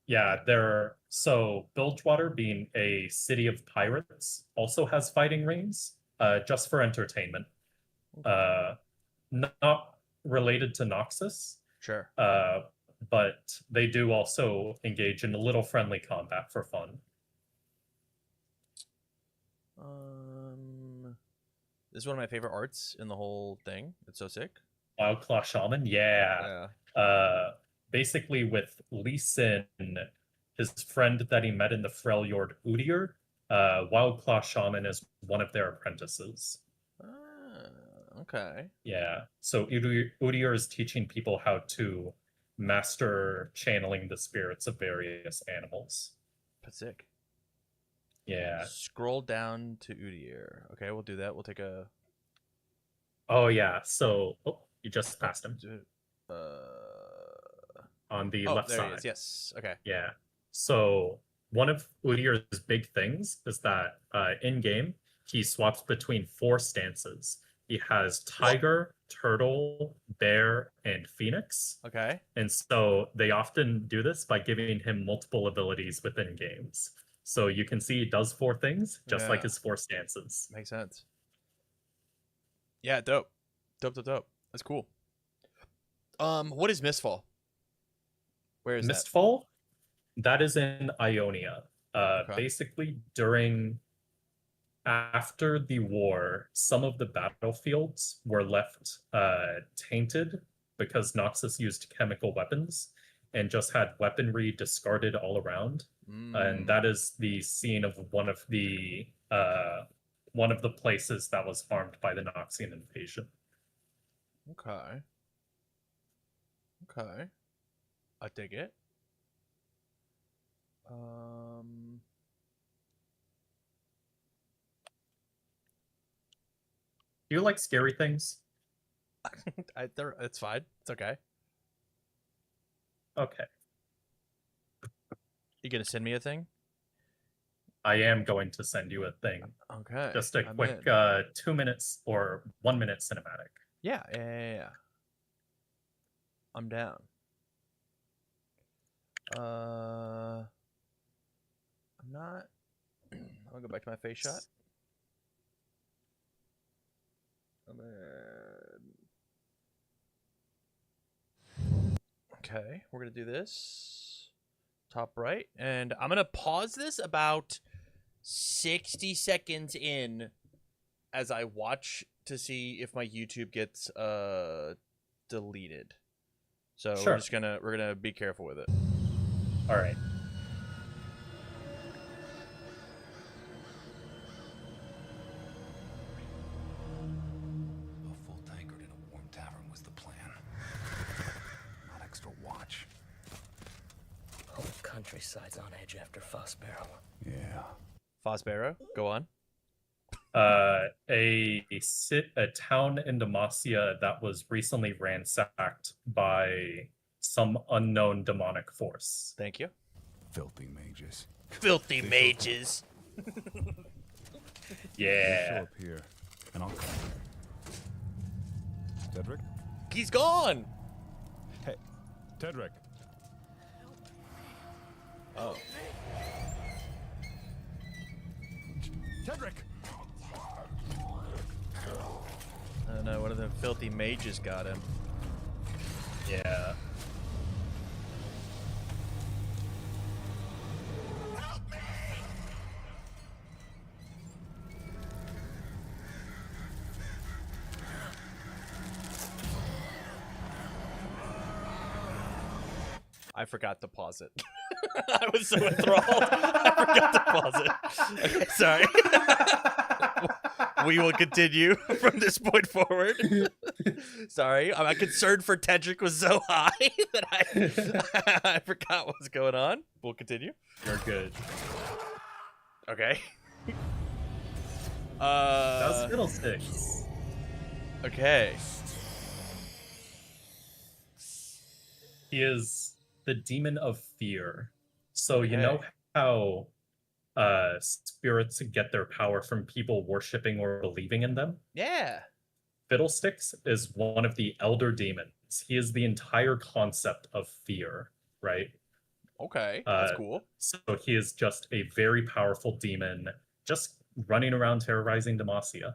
Yeah, so Bilgewater, being a city of pirates, also has fighting rings, just for entertainment. Not related to Noxus, Sure. but they do also engage in a little friendly combat for fun. This is one of my favorite arts in the whole thing. It's so sick. Wildclaw Shaman, yeah. Basically with Lee Sin, his friend that he met in the Freljord Udyr, Wildclaw Shaman is one of their apprentices. Okay. Yeah. So Udyr is teaching people how to master channeling the spirits of various animals. That's sick. Yeah. Scroll down to Udyr. Okay, we'll do that. We'll take a. Oh yeah. So you just passed him. On the left there side. he is. Yes. Okay. Yeah. So one of Udyr's big things is that in game he swaps between 4 stances. He has tiger, turtle, bear, and phoenix. Okay. And so they often do this by giving him multiple abilities within games. So you can see he does 4 things, just like his 4 stances. Makes sense. Yeah, dope. Dope. That's cool. What is Mistfall? Where is Mistfall? That is in Ionia. Okay. Basically, after the war, some of the battlefields were left tainted because Noxus used chemical weapons and just had weaponry discarded all around. And that is the scene of one of the places that was harmed by the Noxian invasion. Okay. I dig it. Do you like scary things? It's fine. It's okay. Okay. You gonna send me a thing? I am going to send you a thing. Okay. Just a I'm quick in. 2 minutes or 1 minute cinematic. Yeah. I'm down. I'm not. I'll go back to my face shot. Okay, we're gonna do this. Top right, and I'm gonna pause this about 60 seconds in as I watch to see if my YouTube gets deleted. So Sure. we're gonna be careful with it. All right. A full tankard in a warm tavern was the plan. Not extra watch. Whole countryside's on edge after Fossbarrow. Yeah. Fossbarrow, go on. A town in Demacia that was recently ransacked by some unknown demonic force. Thank you. Filthy mages. Filthy mages. Yeah. Show up here, and I'll come. Tedric? He's gone. Hey, Tedric. Oh. Tedric! Oh no, one of them filthy mages got him. Yeah. I forgot to pause it. I was so enthralled. I forgot to pause it. Okay, sorry. We will continue from this point forward. Sorry, my concern for Tedric was so high that I forgot what was going on. We'll continue. You're good. Okay. That was Fiddlesticks. Okay. He is the demon of fear. So you Okay. know how spirits get their power from people worshiping or believing in them? Yeah. Fiddlesticks is one of the elder demons. He is the entire concept of fear, right? Okay. That's cool. So he is just a very powerful demon, just running around terrorizing Demacia.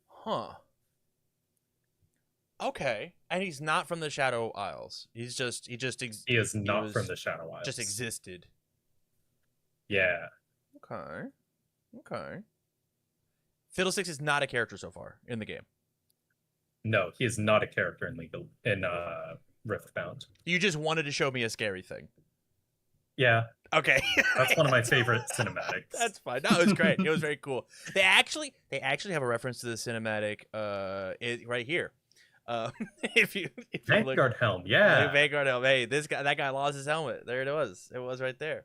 Huh. Okay. And he's not from the Shadow Isles. He is not from the Shadow Isles. Just existed. Yeah. Okay. Okay. Fiddlesticks is not a character so far in the game. No, he is not a character in Riftbound. You just wanted to show me a scary thing. Yeah. Okay. That's one of my favorite cinematics. That's fine. No, it was great. It was very cool. They actually have a reference to the cinematic right here. If you Vanguard look, helm, yeah. Vanguard helm. Hey, that guy lost his helmet. There it was. It was right there.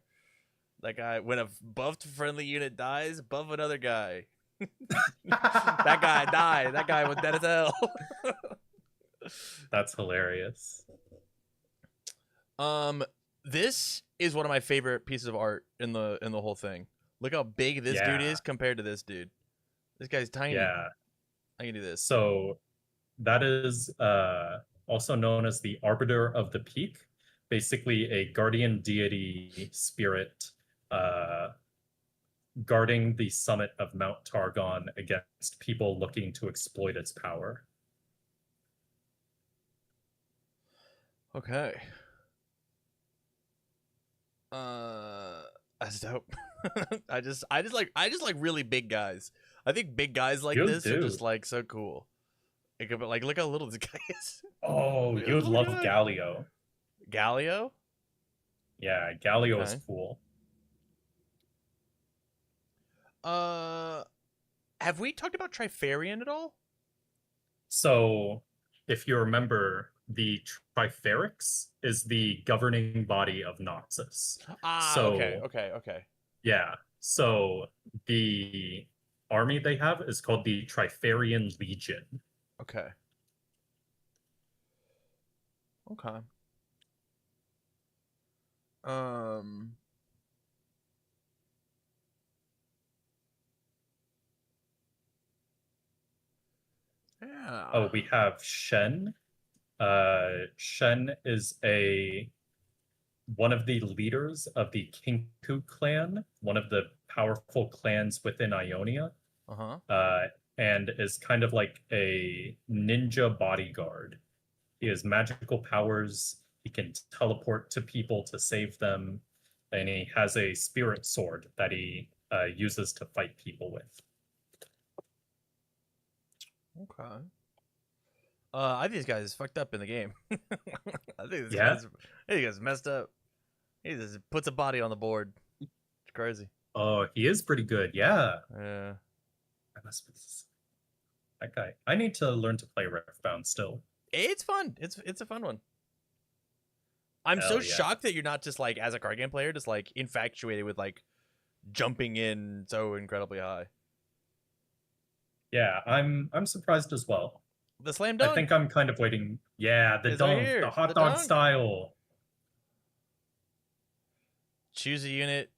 That guy, when a buffed friendly unit dies, buff another guy. That guy died. That guy was dead as hell. That's hilarious. This is one of my favorite pieces of art in the whole thing. Look how big this dude is compared to this dude. This guy's tiny. Yeah. I can do this. So that is also known as the Arbiter of the Peak, basically a guardian deity spirit guarding the summit of Mount Targon against people looking to exploit its power. Okay. That's dope. I just like really big guys. I think big guys like this are just like so cool. Like look how little this guy is. Oh, you would love Galio. Galio? Yeah, Galio is cool. Have we talked about Trifarian at all? So, if you remember, the Triferix is the governing body of Noxus. Okay. Yeah. So the army they have is called the Trifarian Legion. Okay. Yeah. Oh, we have Shen. Shen is one of the leaders of the Kinku clan, one of the powerful clans within Ionia. And is kind of like a ninja bodyguard. He has magical powers. He can teleport to people to save them. And he has a spirit sword that he uses to fight people with. Okay. I think this guy's fucked up in the game. I think this guy's messed up. He just puts a body on the board. It's crazy. Oh, he is pretty good. Yeah. Yeah. That guy. I need to learn to play Riftbound still. It's fun. It's a fun one. I'm so shocked that you're not just like, as a card game player, just like infatuated with like jumping in so incredibly high. Yeah, I'm surprised as well. The slam dunk. I think I'm kind of waiting. Yeah, the dunk, right, the hot dog style. Choose a unit,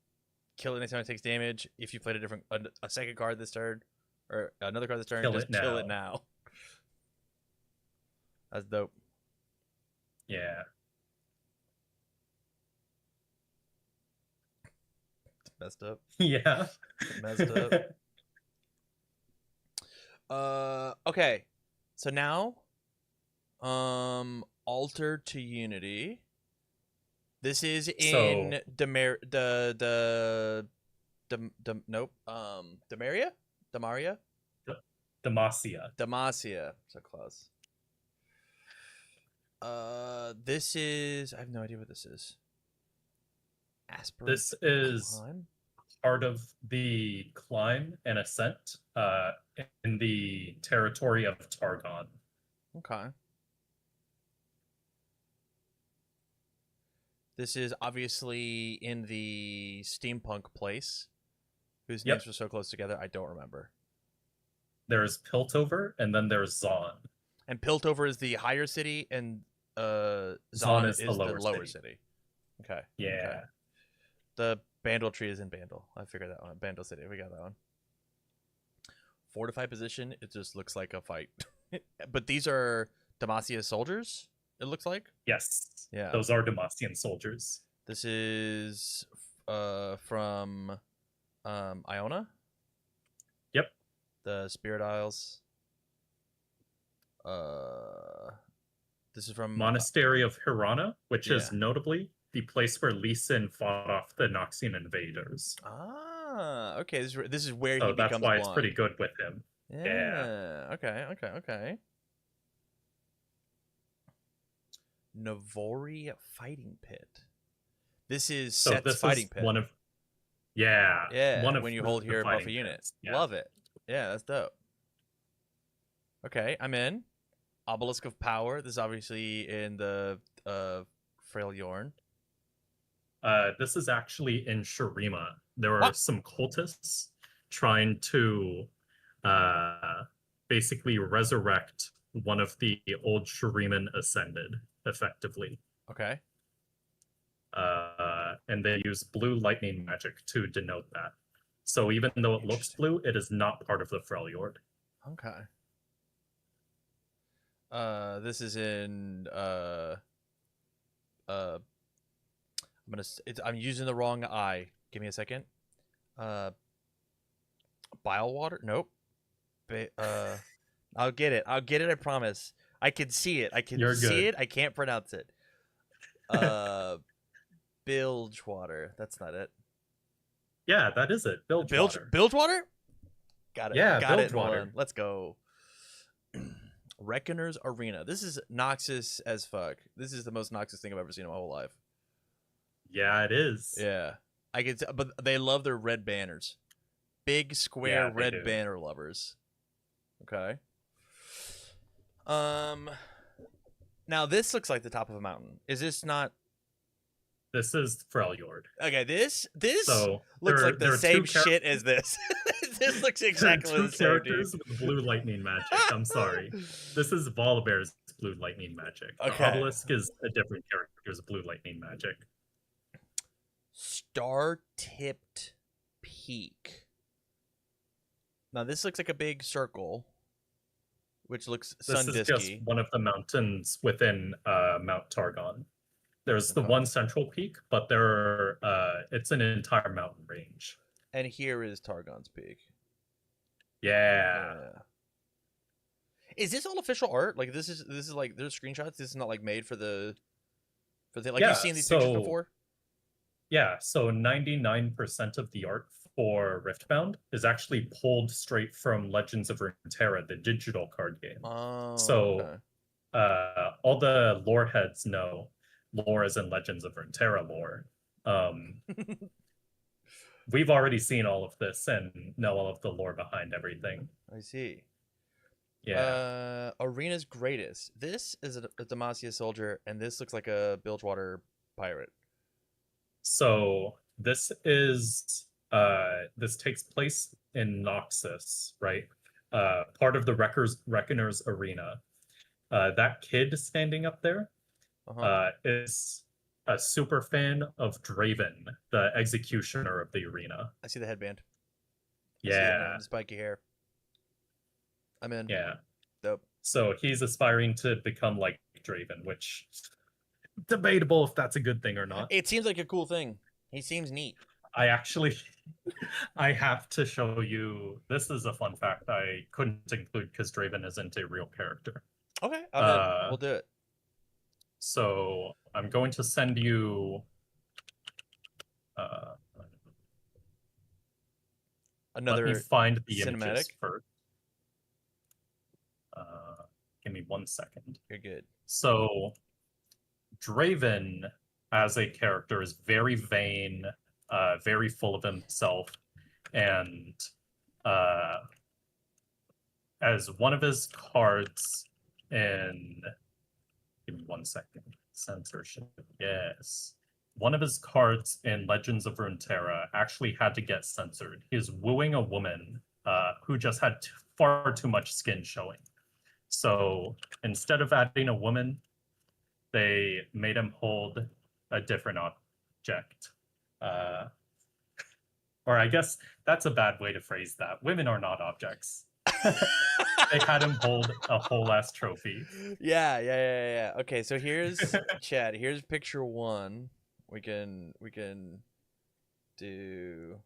kill it anytime it takes damage. If you played a second card this turn, or another card this turn, just kill it now. That's dope. Yeah. It's messed up. Yeah. It's messed up. Okay. So now, alter to Unity. This is in So nope. Demaria? Demaria? Demacia. Demacia. So close. This is, I have no idea what this is. Aspirant This is climb? part of the climb and ascent in the territory of Targon. Okay. This is obviously in the steampunk place, whose Yep. names were so close together, I don't remember. There's Piltover, and then there's Zon. And Piltover is the higher city, and Zon Zon is the lower city. Okay. Yeah. Okay. The Bandle tree is in Bandle. I figured that one. Bandle City. We got that one. Fortified position. It just looks like a fight. But these are Demacia soldiers, it looks like. Yes. Yeah. Those are Demacian soldiers. This is from Iona. Yep. The Spirit Isles. This is from Monastery of Hirana, which is yeah. notably the place where Lee Sin fought off the Noxian invaders. Okay. This is where So he that's becomes why blind. it's pretty good with him. Yeah. Okay. Navori fighting pit. This is So Set's this fighting is pit. one of one of when you the hold here buff fighting a unit. pits. Yeah. Love it. Yeah, that's dope. Okay, I'm in. Obelisk of Power. This is obviously in the Frail Yorn. This is actually in Shurima. There were What? some cultists trying to basically resurrect one of the old Shuriman Ascended, effectively. Okay. And they use blue lightning magic to denote that. So even though it looks blue, it is not part of the Freljord. Okay. This is in I'm using the wrong eye. Give me a second. Bile water? Nope. I'll get it. I promise. I can see it. You're see good. it. I can't pronounce it. Bilge water. That's not it. Yeah, that is it. Bilge water. Bilge water? Got it. Yeah, Got bilge it. water. Let's go. Reckoner's Arena. This is Noxus as fuck. This is the most Noxus thing I've ever seen in my whole life. Yeah, it is. Yeah. I could but they love their red banners. Big square Yeah, they red do. banner lovers. Okay. Now this looks like the top of a mountain. Is this not This is Freljord. okay? This So looks there- like there the are same two char- shit as this. This looks There are exactly two the same. Dude. characters with blue lightning magic. I'm sorry. This is Volibear's blue lightning magic. The Okay. Obelisk is a different character's blue lightning magic. Star-tipped peak. Now this looks like a big circle, which looks This sun is just disky. one of the mountains within Mount Targon. There's the Okay. one central peak, but it's an entire mountain range. And here is Targon's peak. Yeah. Is this all official art? Like this is like there's screenshots. This is not like made for the like Yeah, you've seen these pictures so- before. Yeah, so 99% of the art for Riftbound is actually pulled straight from Legends of Runeterra, the digital card game. Oh, So- okay. All the lore heads know lore as in Legends of Runeterra lore. We've already seen all of this and know all of the lore behind everything. I see. Yeah. Arena's greatest. This is a Demacia soldier, and this looks like a Bilgewater pirate. So this is this takes place in Noxus, right? Part of the Reckoner's arena. That kid standing up there is a super fan of Draven, the executioner of the arena. I see the headband. I see it Yeah. now, the spiky hair. I'm in. Yeah. Dope. So he's aspiring to become like Draven, which debatable if that's a good thing or not. It seems like a cool thing. He seems neat. I actually I have to show you. This is a fun fact I couldn't include because Draven isn't a real character. Okay, I'm in. Uh, We'll do it. so I'm going to send you. Uh, Let me Another find the cinematic. images first. Give me 1 second. You're good. So Draven as a character is very vain, very full of himself, and as one of his cards in give me 1 second. Censorship. Yes. One of his cards in Legends of Runeterra actually had to get censored. He's wooing a woman who just had far too much skin showing. So instead of adding a woman, they made him hold a different object. Or I guess that's a bad way to phrase that. Women are not objects. They had him hold a whole ass trophy. Yeah. Okay, so here's Chad. Here's picture 1. We can do.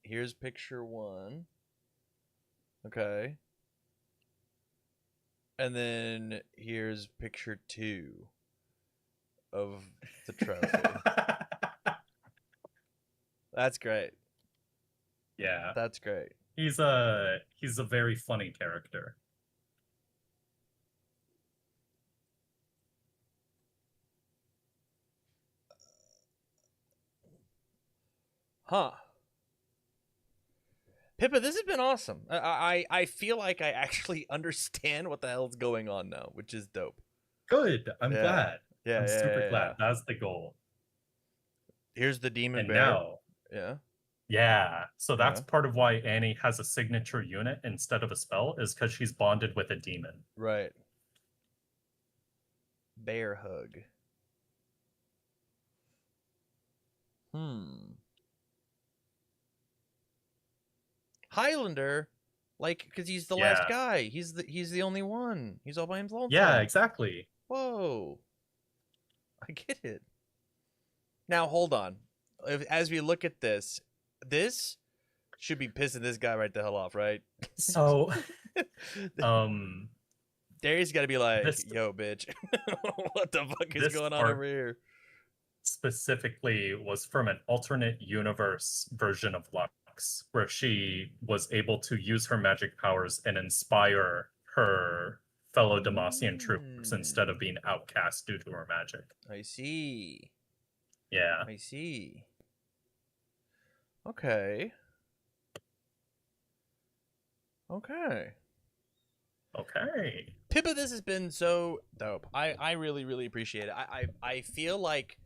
Here's picture 1. Okay. And then here's picture 2 of the trophy. That's great. Yeah. That's great. He's a very funny character. Huh. Pippa, this has been awesome. I feel like I actually understand what the hell's going on now, which is dope. Good. I'm Yeah. glad. Yeah, I'm yeah, super yeah, glad. yeah. That's the goal. Here's the demon And bear. now, Yeah. yeah. So that's Yeah. part of why Annie has a signature unit instead of a spell, is because she's bonded with a demon. Right. Bear hug. Highlander, like, because he's the last Yeah. guy. He's the only one. He's all by himself. Yeah, exactly. Whoa. I get it. Now hold on. As we look at this should be pissing this guy right the hell off, right? So, Darius got to be like, this- "Yo, bitch, what the fuck is this going on part- over here?" specifically was from an alternate universe version of Lux, where she was able to use her magic powers and inspire her fellow Demacian troops instead of being outcast due to her magic. I see. Yeah. I see. Okay. Okay. Okay. Pippa, this has been so dope. I really, really appreciate it. I feel like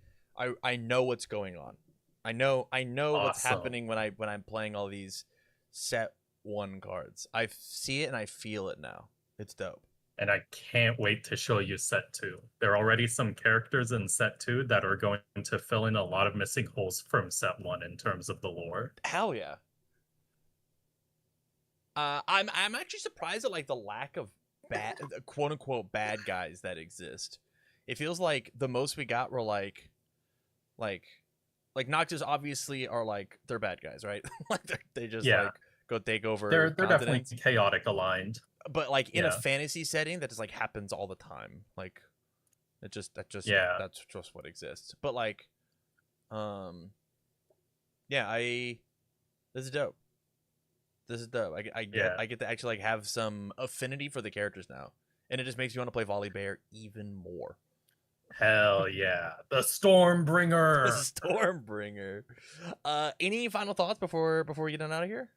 I know what's going on. I know what's Awesome. happening when I'm playing all these set 1 cards. I see it and I feel it now. It's dope. And I can't wait to show you set 2. There are already some characters in set 2 that are going to fill in a lot of missing holes from set 1 in terms of the lore. Hell yeah. I'm actually surprised at like the lack of bad quote unquote bad guys that exist. It feels like the most we got were like Noctis obviously are like they're bad guys, right? Like they just Yeah. like go take over. They're definitely continents. chaotic aligned. But like in a Yeah. fantasy setting, that just like happens all the time. Like that's just Yeah. that's just what exists. But like, yeah, this is dope. This is dope. I get to actually like have some affinity for the characters now, and it just makes me want to play Volley Bear even more. Hell yeah. The Stormbringer. The Stormbringer. Any final thoughts before we get on out of here?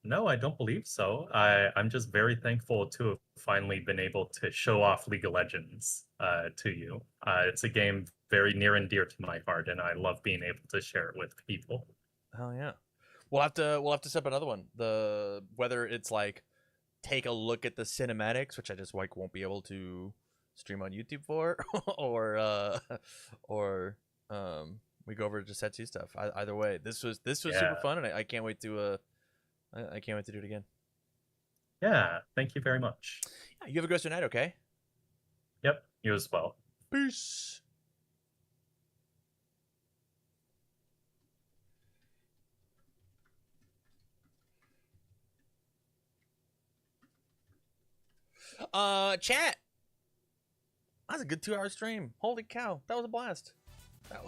No, I don't believe so. I'm just very thankful to have finally been able to show off League of Legends to you. It's a game very near and dear to my heart, and I love being able to share it with people. Hell yeah. We'll have to set up another one. Whether it's like take a look at the cinematics, which I just like won't be able to stream on YouTube for, or we go over to set 2 stuff. Either way, this was super fun, and I can't wait to I can't wait to do it again. Yeah, thank you very much. Yeah, you have a great night, okay? Yep, you as well. Peace. Chat. That was a good 2-hour stream. Holy cow, that was a blast. That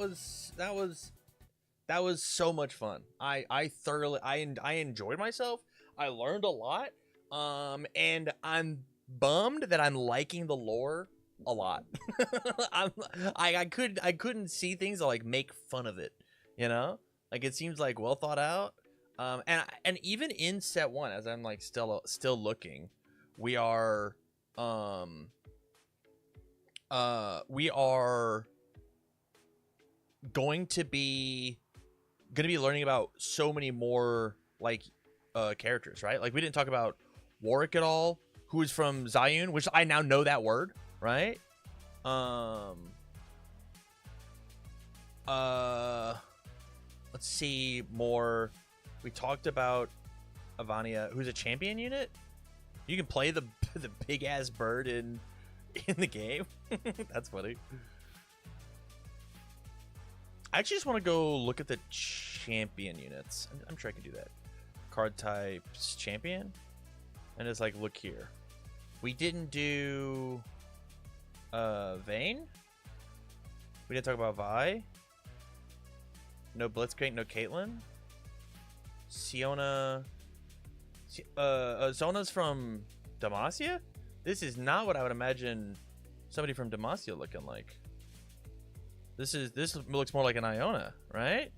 was so much fun. I thoroughly I enjoyed myself. I learned a lot. And I'm bummed that I'm liking the lore a lot. I couldn't see things to like make fun of it, you know? Like it seems like well thought out. And even in set 1 as I'm like still looking, we are going to be learning about so many more like characters, right? Like we didn't talk about Warwick at all, who is from Zion, which I now know that word, right? Let's see more. We talked about Ivania, who's a champion unit. You can play the big ass bird in the game. That's funny. I actually just want to go look at the champion units. I'm sure I can do that. Card types champion. And it's like, look here. We didn't do Vayne. We didn't talk about Vi. No Blitzcrank, no Caitlyn. Siona. Zona's from Demacia? This is not what I would imagine somebody from Demacia looking like. This looks more like an Iona, right?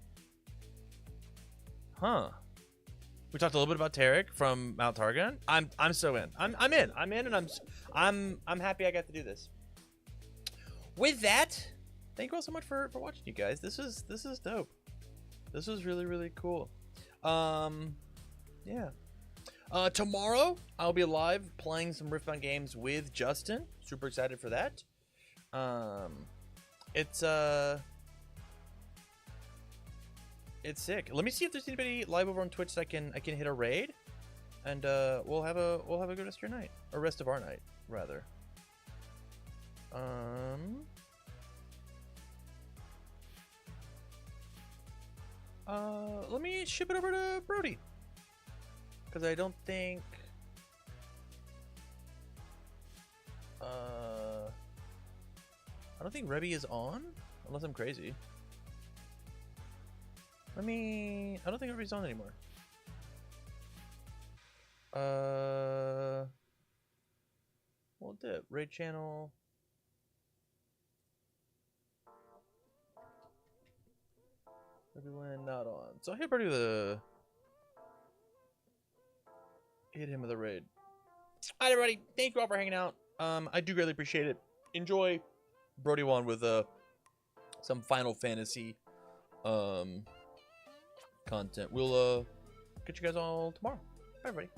Huh. We talked a little bit about Tarek from Mount Targon. I'm so in. I'm in, and I'm happy I got to do this. With that, thank you all so much for watching, you guys. This is dope. This was really, really cool. Yeah. Tomorrow I'll be live playing some Riftbound games with Justin. Super excited for that. It's sick. Let me see if there's anybody live over on Twitch that I can hit a raid, and we'll have a good rest of your night, or rest of our night rather. Let me ship it over to Brody, because I don't think Rebby is on, unless I'm crazy. I don't think Rebby's on anymore. Well, dip. Raid channel. Everyone not on. So hit Brody with hit him with a raid. Alright, everybody. Thank you all for hanging out. I do greatly appreciate it. Enjoy Brody one with some Final Fantasy content. We'll catch you guys all tomorrow. Bye, everybody.